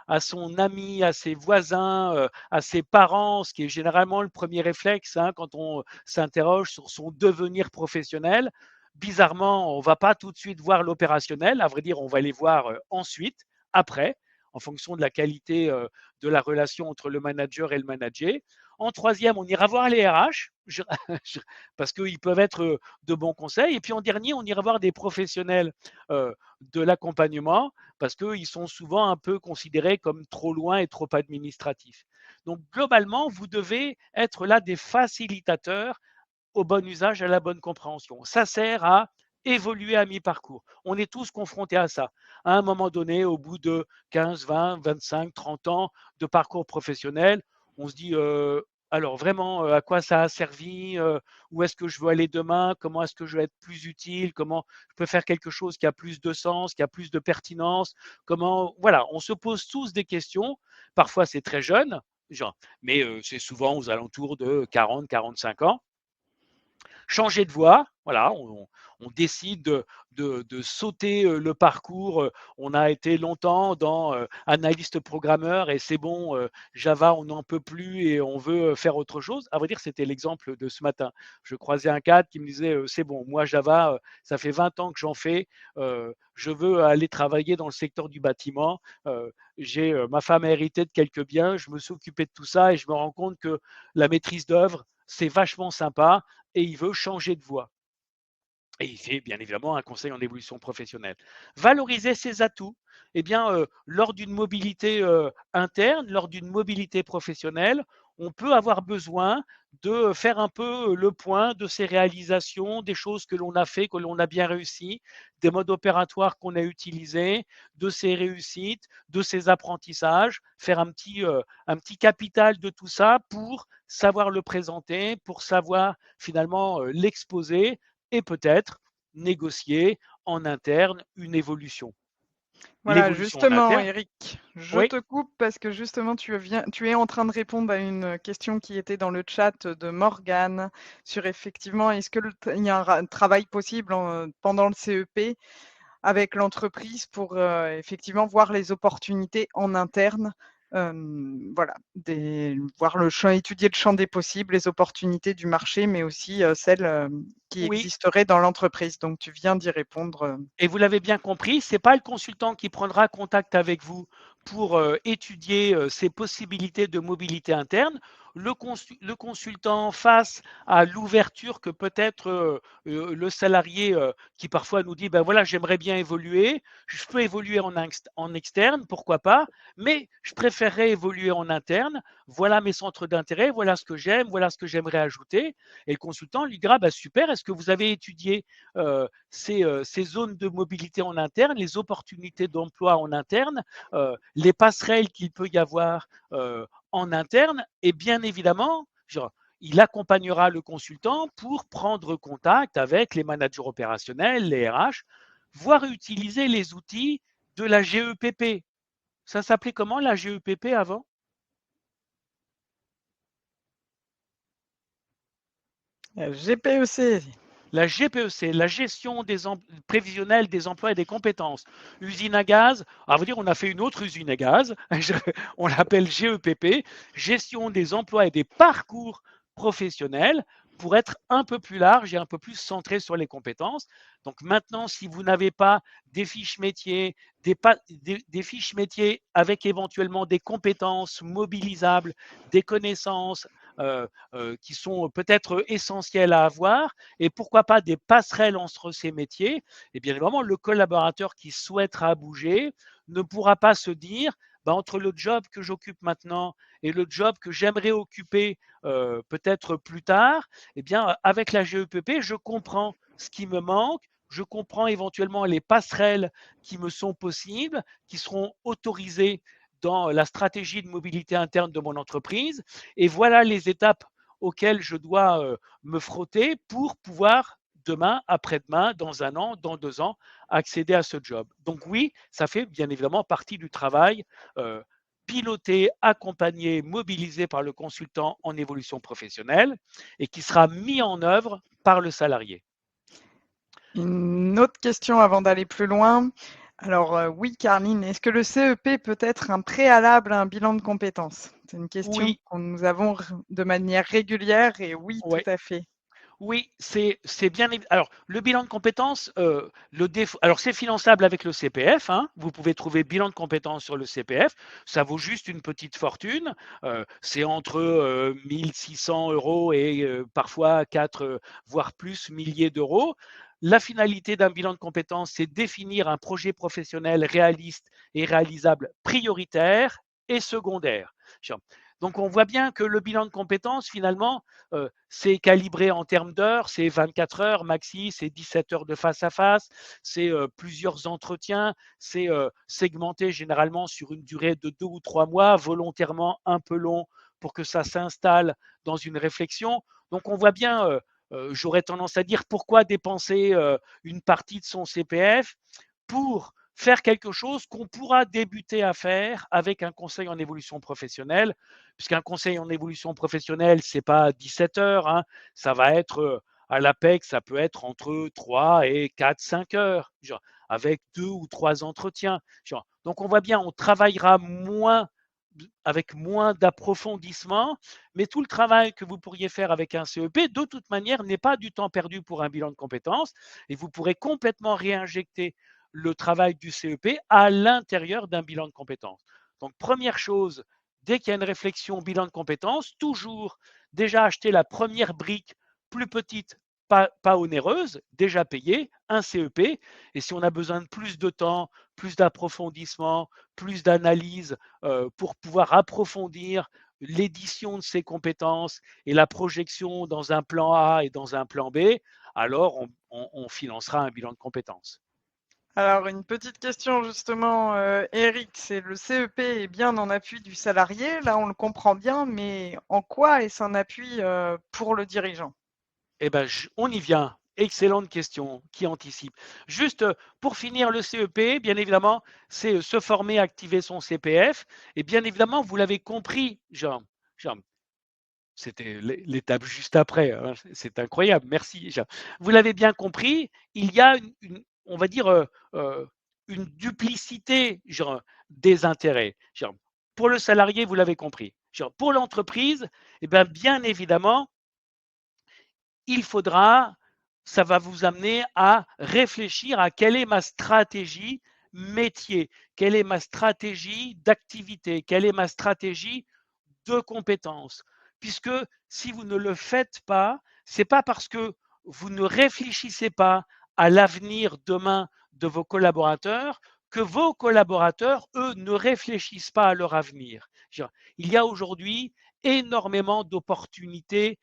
à son ami, à ses voisins, à ses parents, ce qui est généralement le premier réflexe hein, quand on s'interroge sur son devenir professionnel, bizarrement, on ne va pas tout de suite voir l'opérationnel. À vrai dire, on va les voir ensuite, après, en fonction de la qualité de la relation entre le manager et le manager. En troisième, on ira voir les RH, parce qu'ils peuvent être de bons conseils. Et puis en dernier, on ira voir des professionnels de l'accompagnement, parce qu'ils sont souvent un peu considérés comme trop loin et trop administratifs. Donc globalement, vous devez être là des facilitateurs au bon usage, à la bonne compréhension. Ça sert à évoluer à mi-parcours. On est tous confrontés à ça. À un moment donné, au bout de 15, 20, 25, 30 ans de parcours professionnel, on se dit alors vraiment à quoi ça a servi, où est-ce que je veux aller demain, comment est-ce que je vais être plus utile, comment je peux faire quelque chose qui a plus de sens, qui a plus de pertinence, comment voilà, on se pose tous des questions. Parfois c'est très jeune, genre, mais c'est souvent aux alentours de 40, 45 ans. Changer de voie, voilà, on décide de sauter le parcours. On a été longtemps dans analyste programmeur et c'est bon, Java, on n'en peut plus et on veut faire autre chose. À vrai dire, c'était l'exemple de ce matin. Je croisais un cadre qui me disait, c'est bon, moi Java, ça fait 20 ans que j'en fais, je veux aller travailler dans le secteur du bâtiment. J'ai ma femme a hérité de quelques biens, je me suis occupé de tout ça et je me rends compte que la maîtrise d'œuvre, c'est vachement sympa et il veut changer de voie. Et il fait bien évidemment un conseil en évolution professionnelle. Valoriser ses atouts, eh bien, lors d'une mobilité interne, lors d'une mobilité professionnelle, on peut avoir besoin de faire un peu le point de ses réalisations, des choses que l'on a fait, que l'on a bien réussi, des modes opératoires qu'on a utilisés, de ses réussites, de ses apprentissages, faire un petit capital de tout ça pour savoir le présenter, pour savoir finalement l'exposer et peut-être négocier en interne une évolution. Voilà, L'évolution en justement, interne, Eric, je oui, te coupe parce que justement, tu es en train de répondre à une question qui était dans le chat de Morgane sur effectivement, est-ce que il y a un travail possible pendant le CEP avec l'entreprise pour effectivement voir les opportunités en interne. Voilà, voir le champ, étudier le champ des possibles, les opportunités du marché, mais aussi celles qui oui. existeraient dans l'entreprise. Donc tu viens d'y répondre. Et vous l'avez bien compris, ce n'est pas le consultant qui prendra contact avec vous pour étudier ses possibilités de mobilité interne. Le consultant face à l'ouverture que peut-être le salarié qui parfois nous dit, ben voilà, j'aimerais bien évoluer, je peux évoluer en externe, pourquoi pas, mais je préférerais évoluer en interne. Voilà mes centres d'intérêt, voilà ce que j'aime, voilà ce que j'aimerais ajouter. Et le consultant lui dira, ben super, est-ce que vous avez étudié ces zones de mobilité en interne, les opportunités d'emploi en interne, les passerelles qu'il peut y avoir en interne, et bien évidemment, genre, il accompagnera le consultant pour prendre contact avec les managers opérationnels, les RH, voire utiliser les outils de la GEPP. Ça s'appelait comment la GEPP avant? GPEC. La GPEC, la gestion prévisionnelle des emplois et des compétences. Usine à gaz, à vrai dire, on a fait une autre usine à gaz, on l'appelle GEPP, gestion des emplois et des parcours professionnels pour être un peu plus large et un peu plus centré sur les compétences. Donc maintenant, si vous n'avez pas des fiches métiers, des fiches métiers avec éventuellement des compétences mobilisables, des connaissances qui sont peut-être essentielles à avoir, et pourquoi pas des passerelles entre ces métiers. Et bien évidemment, le collaborateur qui souhaitera bouger ne pourra pas se dire, bah, entre le job que j'occupe maintenant et le job que j'aimerais occuper peut-être plus tard, eh bien, avec la GEPP, je comprends ce qui me manque, je comprends éventuellement les passerelles qui me sont possibles, qui seront autorisées dans la stratégie de mobilité interne de mon entreprise. Et voilà les étapes auxquelles je dois me frotter pour pouvoir demain, après-demain, dans un an, dans 2 ans, accéder à ce job. Donc oui, ça fait bien évidemment partie du travail piloté, accompagné, mobilisé par le consultant en évolution professionnelle et qui sera mis en œuvre par le salarié. Une autre question avant d'aller plus loin. Alors oui, Carline, est-ce que le CEP peut être un préalable à un bilan de compétences? C'est une question Oui, que nous avons de manière régulière et oui, tout ouais. à fait. Oui, c'est bien. Alors, le bilan de compétences, alors c'est finançable avec le CPF. Hein. Vous pouvez trouver bilan de compétences sur le CPF. Ça vaut juste une petite fortune. C'est entre 1600 euros et parfois 4, voire plus milliers d'euros. La finalité d'un bilan de compétences, c'est définir un projet professionnel réaliste et réalisable prioritaire et secondaire. Donc, on voit bien que le bilan de compétences, finalement, c'est calibré en termes d'heures, c'est 24 heures maxi, c'est 17 heures de face à face, c'est plusieurs entretiens, c'est segmenté généralement sur une durée de 2 ou 3 mois, volontairement un peu long pour que ça s'installe dans une réflexion. Donc on voit bien, j'aurais tendance à dire, pourquoi dépenser une partie de son CPF pour faire quelque chose qu'on pourra débuter à faire avec un conseil en évolution professionnelle, puisqu'un conseil en évolution professionnelle, ce n'est pas 17 heures, hein, ça va être à l'APEC, ça peut être entre 3 et 4, 5 heures, genre, avec 2 ou 3 entretiens. Genre. Donc on voit bien, on travaillera moins avec moins d'approfondissement, mais tout le travail que vous pourriez faire avec un CEP, de toute manière, n'est pas du temps perdu pour un bilan de compétences, et vous pourrez complètement réinjecter le travail du CEP à l'intérieur d'un bilan de compétences. Donc, première chose, dès qu'il y a une réflexion bilan de compétences, toujours déjà acheter la première brique plus petite, pas onéreuse, déjà payée, un CEP. Et si on a besoin de plus de temps, plus d'approfondissement, plus d'analyse pour pouvoir approfondir l'édition de ces compétences et la projection dans un plan A et dans un plan B, alors on financera un bilan de compétences. Alors une petite question justement, Eric, c'est le CEP est bien en appui du salarié, là on le comprend bien, mais en quoi est-ce un appui pour le dirigeant? Eh ben, on y vient. Excellente question qui anticipe. Juste pour finir le CEP, bien évidemment, c'est se former, activer son CPF. Et bien évidemment, vous l'avez compris, Jean, c'était l'étape juste après. Hein, c'est incroyable. Merci. Jean. Vous l'avez bien compris, il y a on va dire, une duplicité des intérêts. Pour le salarié, vous l'avez compris. Pour l'entreprise, eh bien évidemment, il faudra, ça va vous amener à réfléchir à quelle est ma stratégie métier, quelle est ma stratégie d'activité, quelle est ma stratégie de compétences. Puisque si vous ne le faites pas, c'est pas parce que vous ne réfléchissez pas à l'avenir demain de vos collaborateurs que vos collaborateurs, eux, ne réfléchissent pas à leur avenir. Il y a aujourd'hui énormément d'opportunités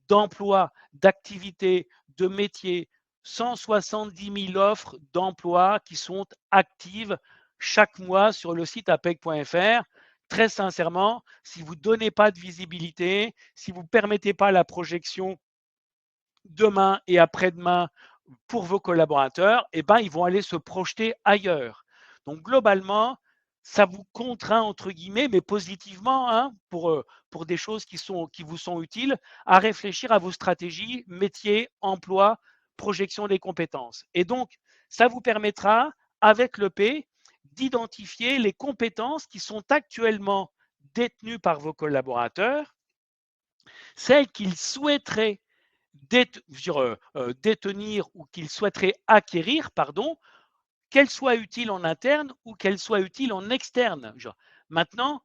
d'emploi, d'activités, de métiers, 170 000 offres d'emploi qui sont actives chaque mois sur le site apec.fr. Très sincèrement, si vous ne donnez pas de visibilité, si vous ne permettez pas la projection demain et après-demain pour vos collaborateurs, eh ben, ils vont aller se projeter ailleurs. Donc globalement, ça vous contraint, entre guillemets, mais positivement, hein, pour des choses qui vous sont utiles, à réfléchir à vos stratégies, métiers, emploi, projection des compétences. Et donc, ça vous permettra, avec l'EP, d'identifier les compétences qui sont actuellement détenues par vos collaborateurs, celles qu'ils souhaiteraient détenir ou qu'ils souhaiteraient acquérir, pardon, qu'elles soient utiles en interne ou qu'elles soient utiles en externe. Maintenant,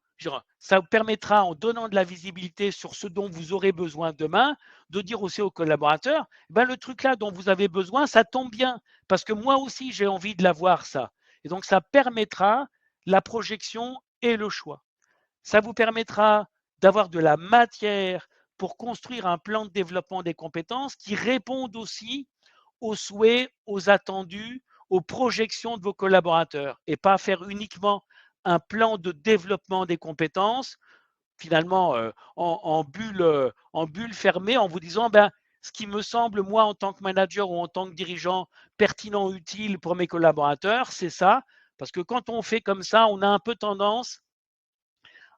Ça vous permettra, en donnant de la visibilité sur ce dont vous aurez besoin demain, de dire aussi aux collaborateurs, le truc là dont vous avez besoin, ça tombe bien, parce que moi aussi j'ai envie de l'avoir ça. Et donc ça permettra la projection et le choix. Ça vous permettra d'avoir de la matière pour construire un plan de développement des compétences qui réponde aussi aux souhaits, aux attendus, aux projections de vos collaborateurs et pas faire uniquement un plan de développement des compétences finalement en bulle fermée en vous disant ce qui me semble moi en tant que manager ou en tant que dirigeant pertinent, utile pour mes collaborateurs, c'est ça. Parce que quand on fait comme ça, on a un peu tendance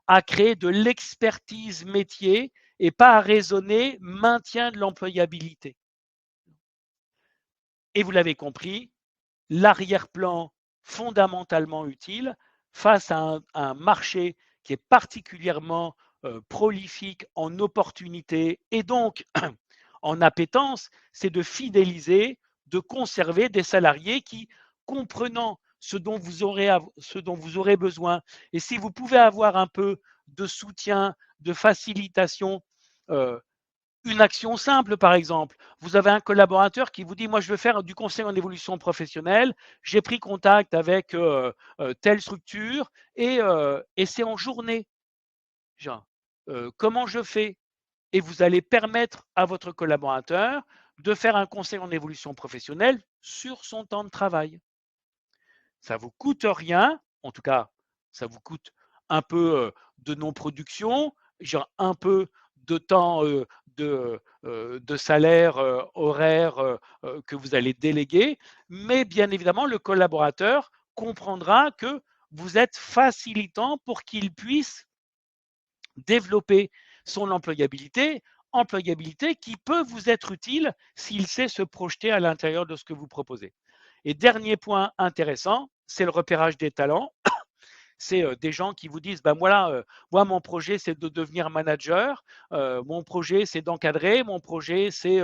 à créer de l'expertise métier et pas à raisonner maintien de l'employabilité. Et vous l'avez compris, l'arrière-plan fondamentalement utile face à un marché qui est particulièrement prolifique en opportunités et donc en appétence, c'est de fidéliser, de conserver des salariés qui, comprenant ce dont vous aurez besoin, et si vous pouvez avoir un peu de soutien, de facilitation, une action simple, par exemple. Vous avez un collaborateur qui vous dit, moi, je veux faire du conseil en évolution professionnelle. J'ai pris contact avec telle structure et c'est en journée. Genre, comment je fais? Et vous allez permettre à votre collaborateur de faire un conseil en évolution professionnelle sur son temps de travail. Ça ne vous coûte rien, en tout cas, ça vous coûte un peu de non-production, genre un peu de temps de salaire horaire que vous allez déléguer, mais bien évidemment, le collaborateur comprendra que vous êtes facilitant pour qu'il puisse développer son employabilité qui peut vous être utile s'il sait se projeter à l'intérieur de ce que vous proposez. Et dernier point intéressant, c'est le repérage des talents. C'est des gens qui vous disent, voilà, moi, mon projet, c'est de devenir manager, mon projet, c'est d'encadrer, mon projet, c'est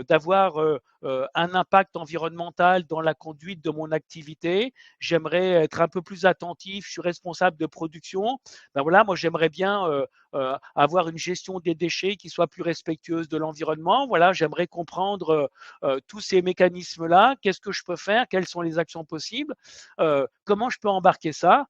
d'avoir un impact environnemental dans la conduite de mon activité, j'aimerais être un peu plus attentif, je suis responsable de production, voilà, moi, j'aimerais bien avoir une gestion des déchets qui soit plus respectueuse de l'environnement, voilà, j'aimerais comprendre tous ces mécanismes-là, qu'est-ce que je peux faire, quelles sont les actions possibles, comment je peux embarquer ça?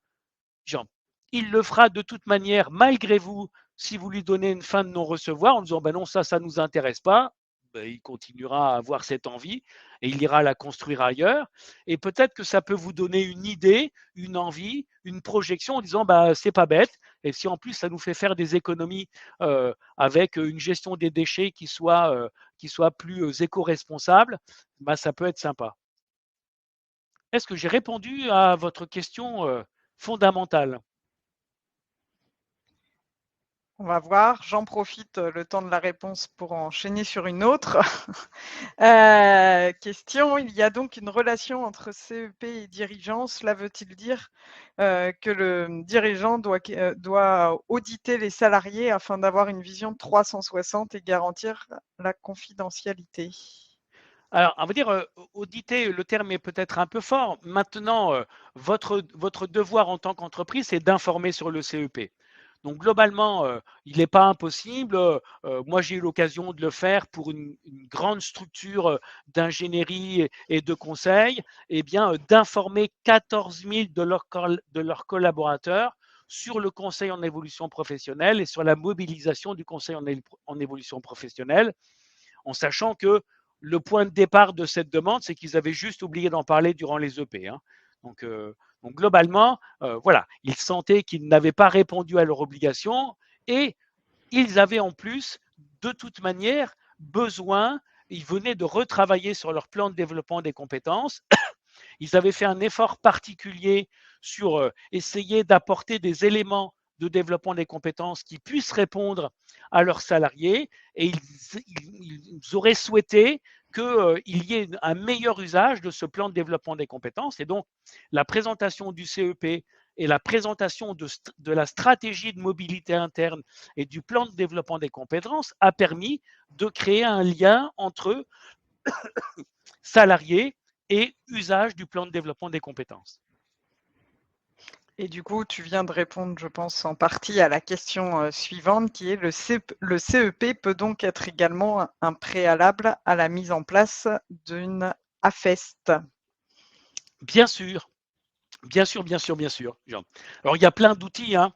Genre, il le fera de toute manière malgré vous si vous lui donnez une fin de non-recevoir en disant non, ça ne nous intéresse pas. Il continuera à avoir cette envie et il ira la construire ailleurs. Et peut-être que ça peut vous donner une idée, une envie, une projection en disant c'est pas bête. Et si en plus ça nous fait faire des économies avec une gestion des déchets qui soit plus éco-responsable, ça peut être sympa. Est-ce que j'ai répondu à votre question fondamentale? On va voir. J'en profite le temps de la réponse pour enchaîner sur une autre. Question, il y a donc une relation entre CEP et dirigeant. Cela veut-il dire que le dirigeant doit auditer les salariés afin d'avoir une vision 360 et garantir la confidentialité? Alors, on va dire, auditer, le terme est peut-être un peu fort. Maintenant, votre devoir en tant qu'entreprise, c'est d'informer sur le CEP. Donc, globalement, il n'est pas impossible. Moi, j'ai eu l'occasion de le faire pour une grande structure d'ingénierie et de conseil, d'informer 14 000 de leurs collaborateurs sur le conseil en évolution professionnelle et sur la mobilisation du conseil en évolution professionnelle, en sachant que le point de départ de cette demande, c'est qu'ils avaient juste oublié d'en parler durant les EP. Hein. Donc, globalement, voilà, ils sentaient qu'ils n'avaient pas répondu à leur obligation et ils avaient en plus, de toute manière, besoin, ils venaient de retravailler sur leur plan de développement des compétences. Ils avaient fait un effort particulier sur essayer d'apporter des éléments de développement des compétences qui puissent répondre à leurs salariés et ils auraient souhaité qu'il y ait un meilleur usage de ce plan de développement des compétences. Et donc, la présentation du CEP et la présentation de la stratégie de mobilité interne et du plan de développement des compétences a permis de créer un lien entre salariés et usage du plan de développement des compétences. Et du coup, tu viens de répondre, je pense, en partie à la question suivante, qui est le CEP peut donc être également un préalable à la mise en place d'une AFEST. Bien sûr, bien sûr, bien sûr, bien sûr. Alors, il y a plein d'outils, hein,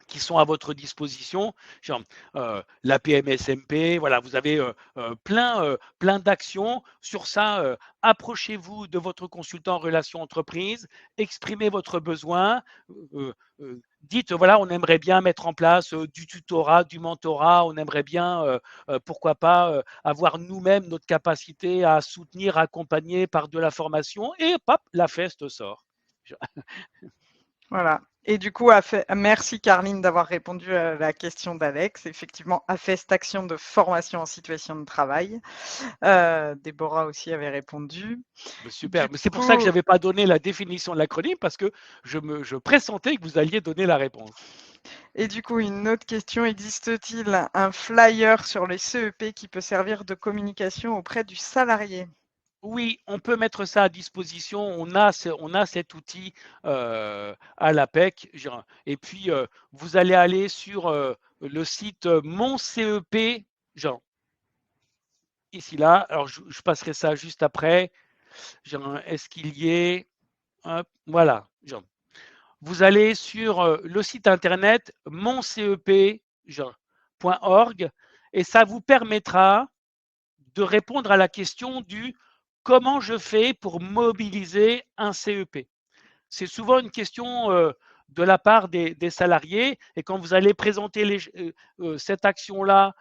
qui sont à votre disposition, genre la PMSMP, voilà, vous avez plein d'actions. Sur ça, approchez-vous de votre consultant en relations entreprises, exprimez votre besoin, dites, voilà, on aimerait bien mettre en place du tutorat, du mentorat, on aimerait bien, pourquoi pas, avoir nous-mêmes notre capacité à soutenir, accompagner par de la formation, et hop, la feste sort. Voilà. Et du coup, merci Carline d'avoir répondu à la question d'Alex. Effectivement, AFEST, action de formation en situation de travail. Déborah aussi avait répondu. Super, Du mais c'est pour ça que je coup, n'avais pas donné la définition de l'acronyme, parce que je pressentais que vous alliez donner la réponse. et du coup, une autre question, existe-t-il un flyer sur les CEP qui peut servir de communication auprès du salarié? Oui, on peut mettre ça à disposition. On a cet outil à l'APEC. Et puis, vous allez aller sur le site Mon CEP, genre, ici, là. Alors, je passerai ça juste après. Est-ce qu'il y est? Hop, voilà. Vous allez sur le site internet moncep.org et ça vous permettra de répondre à la question du comment je fais pour mobiliser un CEP. C'est souvent une question de la part des salariés et quand vous allez présenter cette action-là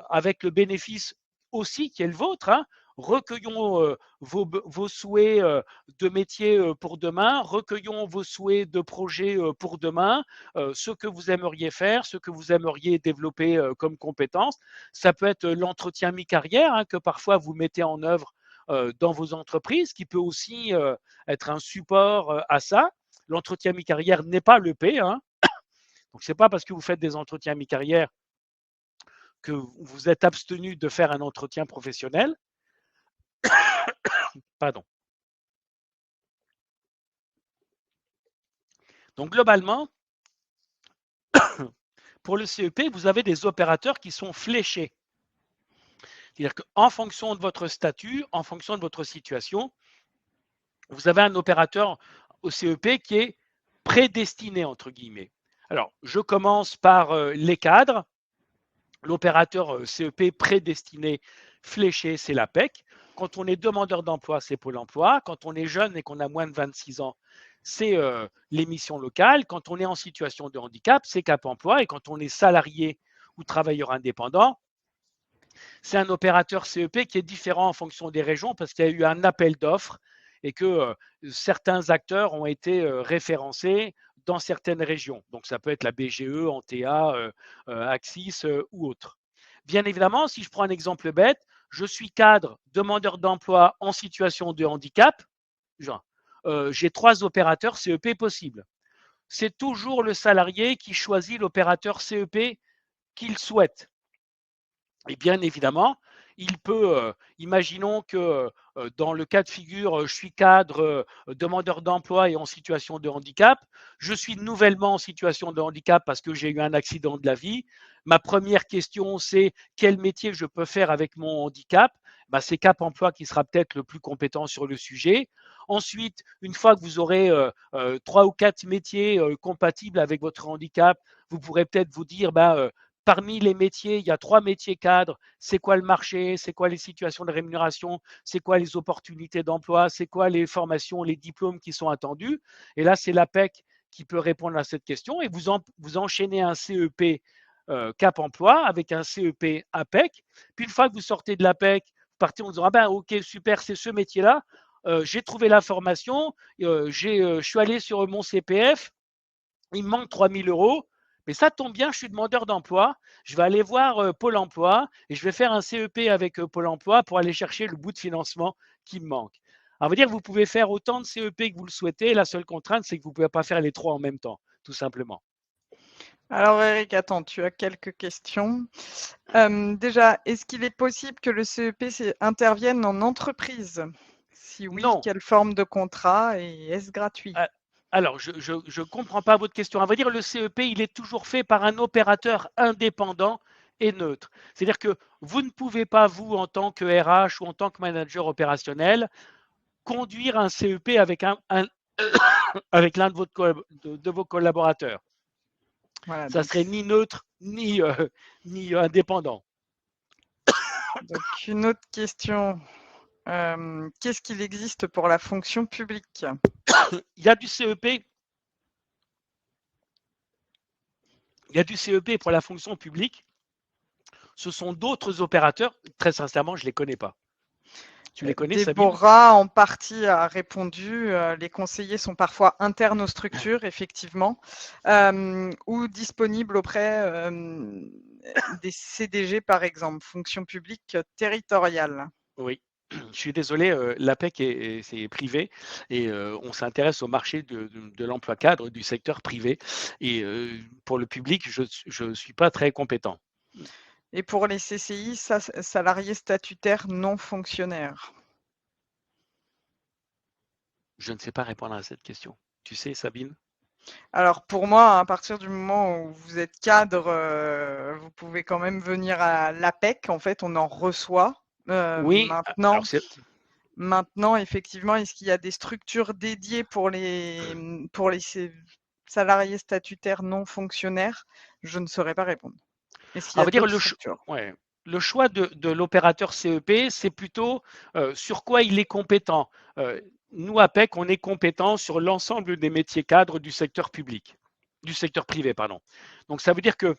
avec le bénéfice aussi qui est le vôtre, hein, recueillons vos souhaits de métier pour demain, recueillons vos souhaits de projet pour demain, ce que vous aimeriez faire, ce que vous aimeriez développer comme compétences. Ça peut être l'entretien mi-carrière hein, que parfois vous mettez en œuvre dans vos entreprises, qui peut aussi être un support à ça. L'entretien mi-carrière n'est pas l'EP. Hein. Donc, ce n'est pas parce que vous faites des entretiens mi-carrière que vous êtes abstenu de faire un entretien professionnel. Pardon. Donc, globalement, pour le CEP, vous avez des opérateurs qui sont fléchés. C'est-à-dire qu'en fonction de votre statut, en fonction de votre situation, vous avez un opérateur au CEP qui est prédestiné, entre guillemets. Alors, je commence par les cadres. L'opérateur CEP prédestiné, fléché, c'est l'APEC. Quand on est demandeur d'emploi, c'est Pôle emploi. Quand on est jeune et qu'on a moins de 26 ans, c'est les missions locales. Quand on est en situation de handicap, c'est Cap emploi. Et quand on est salarié ou travailleur indépendant, c'est un opérateur CEP qui est différent en fonction des régions parce qu'il y a eu un appel d'offres et que certains acteurs ont été référencés dans certaines régions. Donc, ça peut être la BGE, Antea, Axis ou autre. Bien évidemment, si je prends un exemple bête, je suis cadre, demandeur d'emploi en situation de handicap. J'ai 3 opérateurs CEP possibles. C'est toujours le salarié qui choisit l'opérateur CEP qu'il souhaite. Et bien évidemment, il peut, imaginons que dans le cas de figure, je suis cadre, demandeur d'emploi et en situation de handicap. Je suis nouvellement en situation de handicap parce que j'ai eu un accident de la vie. Ma première question, c'est quel métier je peux faire avec mon handicap? Ben, c'est Cap emploi qui sera peut-être le plus compétent sur le sujet. Ensuite, une fois que vous aurez 3 ou 4 métiers compatibles avec votre handicap, vous pourrez peut-être vous dire, parmi les métiers, il y a 3 métiers cadres. C'est quoi le marché? C'est quoi les situations de rémunération? C'est quoi les opportunités d'emploi? C'est quoi les formations, les diplômes qui sont attendus? Et là, c'est l'APEC qui peut répondre à cette question. Et vous enchaînez un CEP Cap emploi avec un CEP APEC. Puis une fois que vous sortez de l'APEC, vous partez en disant ah ben ok super, c'est ce métier-là. J'ai trouvé la formation, je suis allé sur mon CPF, il me manque 3 000 euros. Mais ça tombe bien, je suis demandeur d'emploi. Je vais aller voir Pôle emploi et je vais faire un CEP avec Pôle emploi pour aller chercher le bout de financement qui me manque. On va dire que vous pouvez faire autant de CEP que vous le souhaitez. La seule contrainte, c'est que vous ne pouvez pas faire les 3 en même temps, tout simplement. Alors Eric, attends, tu as quelques questions. Déjà, est-ce qu'il est possible que le CEP intervienne en entreprise? Si oui, Non. quelle forme de contrat et est-ce gratuit? Alors, je comprends pas votre question. À vrai dire, le CEP, il est toujours fait par un opérateur indépendant et neutre. C'est-à-dire que vous ne pouvez pas, vous, en tant que RH ou en tant que manager opérationnel, conduire un CEP avec avec l'un de vos collaborateurs. Voilà, Ça donc, serait ni neutre ni indépendant. donc une autre question. Qu'est-ce qu'il existe pour la fonction publique? Il y a du CEP. Il y a du CEP pour la fonction publique. Ce sont d'autres opérateurs. Très sincèrement, je ne les connais pas. Tu les connais, Sabine? Déborah, en partie, a répondu. Les conseillers sont parfois internes aux structures, effectivement, ou disponibles auprès des CDG, par exemple, fonction publique territoriale. Oui. Je suis désolé, l'APEC c'est privé et on s'intéresse au marché de l'emploi cadre du secteur privé et pour le public, je ne suis pas très compétent. Et pour les CCI, salariés statutaires non fonctionnaires. Je ne sais pas répondre à cette question. Tu sais, Sabine? Alors pour moi, à partir du moment où vous êtes cadre, vous pouvez quand même venir à l'APEC. En fait, on en reçoit. Oui, alors Maintenant, effectivement, est-ce qu'il y a des structures dédiées pour pour les salariés statutaires non fonctionnaires? Je ne saurais pas répondre. Est-ce qu'il y on a va dire d'autres structures? ouais, le choix de l'opérateur CEP, c'est plutôt sur quoi il est compétent. Nous, APEC, on est compétent sur l'ensemble des métiers cadres du secteur public, du secteur privé, pardon. Donc ça veut dire que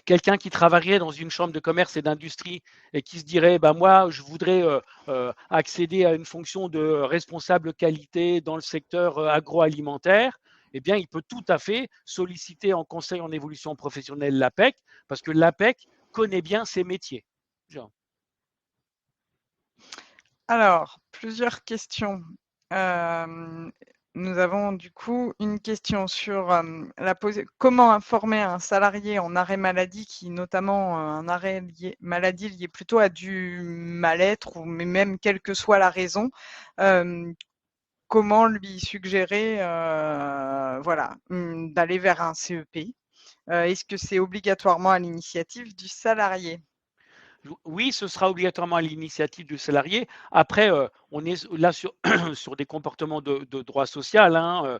quelqu'un qui travaillerait dans une chambre de commerce et d'industrie et qui se dirait bah, moi, je voudrais accéder à une fonction de responsable qualité dans le secteur agroalimentaire, eh bien, il peut tout à fait solliciter en conseil en évolution professionnelle l'APEC parce que l'APEC connaît bien ses métiers. Genre. Alors, plusieurs questions. Nous avons du coup une question sur comment informer un salarié en arrêt maladie qui notamment un arrêt maladie lié plutôt à du mal-être ou mais même quelle que soit la raison, comment lui suggérer voilà, d'aller vers un CEP? Est-ce que c'est obligatoirement à l'initiative du salarié? Oui, ce sera obligatoirement à l'initiative du salarié. Après, on est là sur, sur des comportements de droit social. Hein.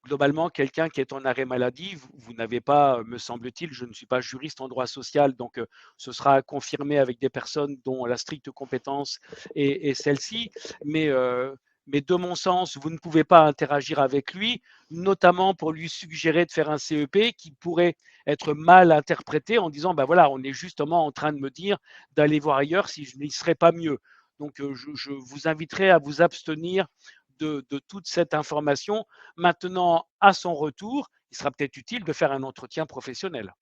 Globalement, quelqu'un qui est en arrêt maladie, vous n'avez pas, me semble-t-il, je ne suis pas juriste en droit social, donc ce sera confirmé avec des personnes dont la stricte compétence est celle-ci. Mais de mon sens, vous ne pouvez pas interagir avec lui, notamment pour lui suggérer de faire un CEP qui pourrait être mal interprété en disant ben voilà, on est justement en train de me dire d'aller voir ailleurs si je n'y serais pas mieux. Donc je vous inviterai à vous abstenir de toute cette information. Maintenant, à son retour, il sera peut-être utile de faire un entretien professionnel.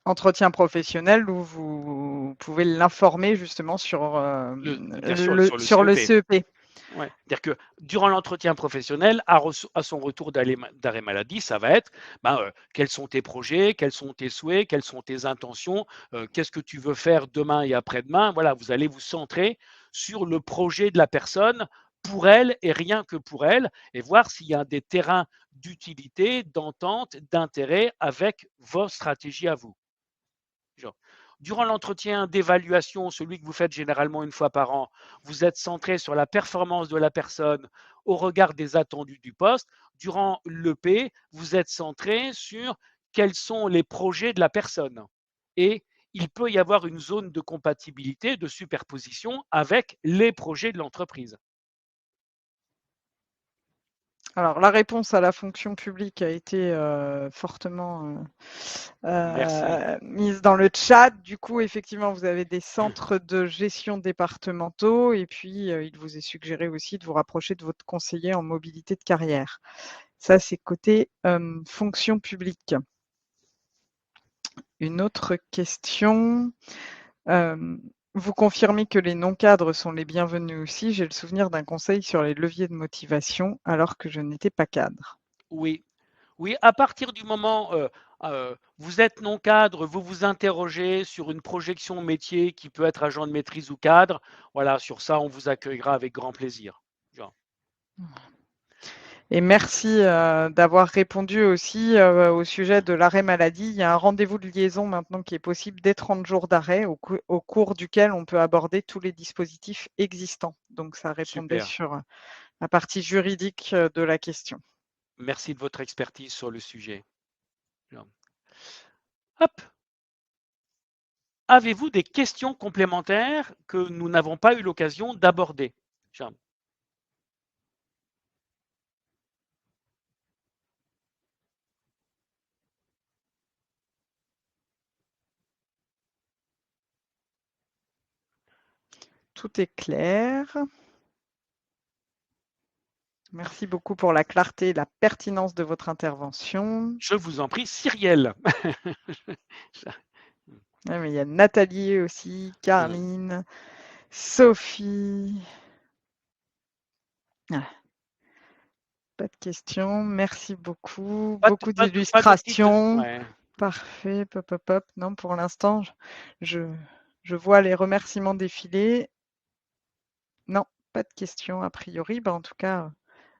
Entretien professionnel où vous pouvez l'informer justement sur, Bien sûr, sur le sur le CEP. CEP. Ouais. C'est-à-dire que durant l'entretien professionnel, à son retour d'arrêt maladie, ça va être ben, quels sont tes projets, quels sont tes souhaits, quelles sont tes intentions, qu'est-ce que tu veux faire demain et après-demain. Voilà, vous allez vous centrer sur le projet de la personne pour elle et rien que pour elle et voir s'il y a des terrains d'utilité, d'entente, d'intérêt avec vos stratégies à vous. Genre, durant l'entretien d'évaluation, celui que vous faites généralement une fois par an, vous êtes centré sur la performance de la personne au regard des attendus du poste. Durant l'EP, vous êtes centré sur quels sont les projets de la personne. Et il peut y avoir une zone de compatibilité, de superposition avec les projets de l'entreprise. Alors la réponse à la fonction publique a été, fortement, Merci. mise dans le chat. Du coup, effectivement, vous avez des centres de gestion départementaux et puis, il vous est suggéré aussi de vous rapprocher de votre conseiller en mobilité de carrière. Ça, c'est côté, fonction publique. Une autre question. Vous confirmez que les non-cadres sont les bienvenus aussi? J'ai le souvenir d'un conseil sur les leviers de motivation alors que je n'étais pas cadre. Oui, oui, à partir du moment vous êtes non cadre, vous vous interrogez sur une projection métier qui peut être agent de maîtrise ou cadre, voilà, sur ça, on vous accueillera avec grand plaisir. Genre. Et merci d'avoir répondu aussi au sujet de l'arrêt maladie. Il y a un rendez-vous de liaison maintenant qui est possible dès 30 jours d'arrêt, au cours duquel on peut aborder tous les dispositifs existants. Donc ça répondait Super. sur la partie juridique de la question. Merci de votre expertise sur le sujet. Hop. Avez-vous des questions complémentaires que nous n'avons pas eu l'occasion d'aborder? Tout est clair. Merci beaucoup pour la clarté et la pertinence de votre intervention. Je vous en prie, Cyrielle. Ah, mais il y a Nathalie aussi, Carmine, Sophie. Ah. Pas de questions. Merci beaucoup. Beaucoup Pas de petites... d'illustrations. Ouais. Parfait. Pop, pop, pop. Non, pour l'instant, je vois les remerciements défiler. Non, pas de questions a priori. En tout cas,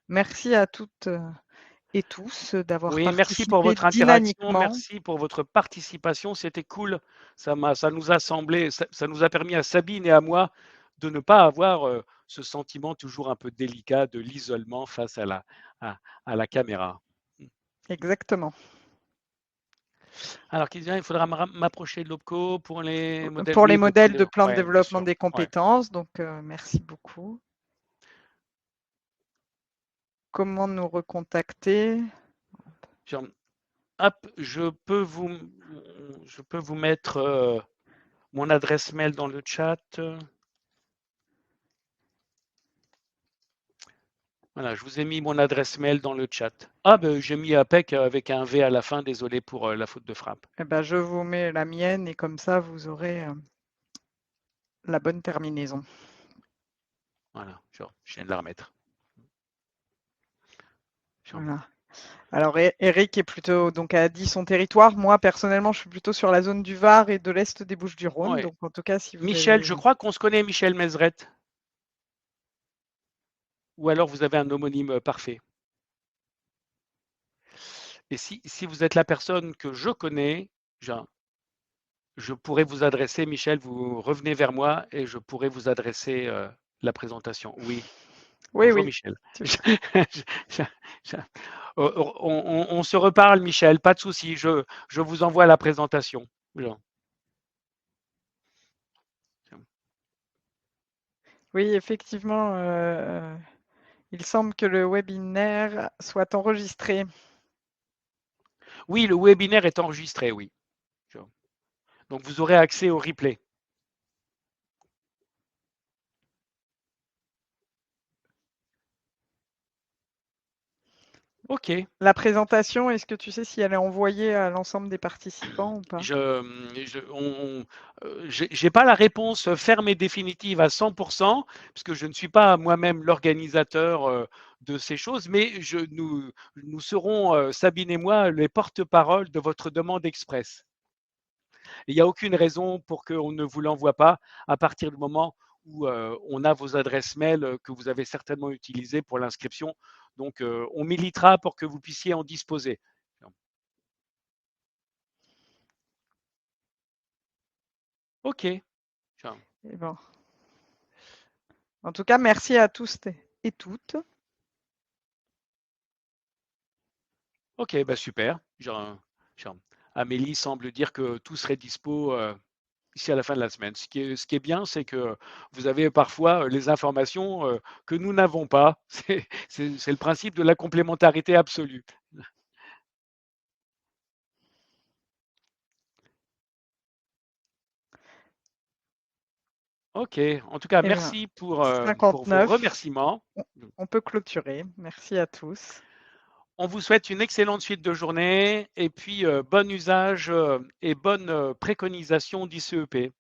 merci à toutes et tous d'avoir Oui, merci pour participé votre interaction, dynamiquement. merci pour votre participation, c'était cool. Ça nous a semblé, ça nous a permis à Sabine et à moi de ne pas avoir ce sentiment toujours un peu délicat de l'isolement face à la caméra. Exactement. Alors, il faudra m'approcher de l'OPCO pour les modèles. Pour les Oui, modèles de plan de ouais, bien développement sûr. des Ouais. compétences. Donc, merci beaucoup. Comment nous recontacter? Hop, je peux vous mettre mon adresse mail dans le chat. Voilà, je vous ai mis mon adresse mail dans le chat. Ah, ben, j'ai mis APEC avec un V à la fin, désolé pour la faute de frappe. Eh ben, je vous mets la mienne et comme ça, vous aurez la bonne terminaison. Voilà, je viens de la remettre. Voilà. Alors, Eric est plutôt, donc, a dit son territoire. Moi, personnellement, je suis plutôt sur la zone du Var et de l'Est des Bouches-du-Rhône. Ouais. Donc, en tout cas, si vous Michel, avez... je crois qu'on se connaît, Michel Mézeret. Ou alors vous avez un homonyme parfait. Et si vous êtes la personne que je connais, je pourrais vous adresser, Michel, vous revenez vers moi et je pourrais vous adresser la présentation. Oui. Oui, Bonjour, oui. Michel. On se reparle, Michel, pas de souci. Je vous envoie la présentation. Oui, effectivement, il semble que le webinaire soit enregistré. Oui, le webinaire est enregistré, oui. Donc, vous aurez accès au replay. OK. La présentation, est-ce que tu sais si elle est envoyée à l'ensemble des participants ou pas? J'ai pas la réponse ferme et définitive à 100%, puisque je ne suis pas moi-même l'organisateur de ces choses, mais nous serons, Sabine et moi, les porte-parole de votre demande express. Il n'y a aucune raison pour qu'on ne vous l'envoie pas à partir du moment où on a vos adresses mail que vous avez certainement utilisées pour l'inscription. Donc, on militera pour que vous puissiez en disposer. OK. Et bon. En tout cas, merci à tous et toutes. OK, bah super. Amélie semble dire que tout serait dispo ici à la fin de la semaine. Ce qui est bien, c'est que vous avez parfois les informations que nous n'avons pas. C'est le principe de la complémentarité absolue. OK. En tout cas, Eh bien, merci pour vos 59. remerciements. On peut clôturer. Merci à tous. On vous souhaite une excellente suite de journée et puis bon usage et bonne préconisation d'ICEP.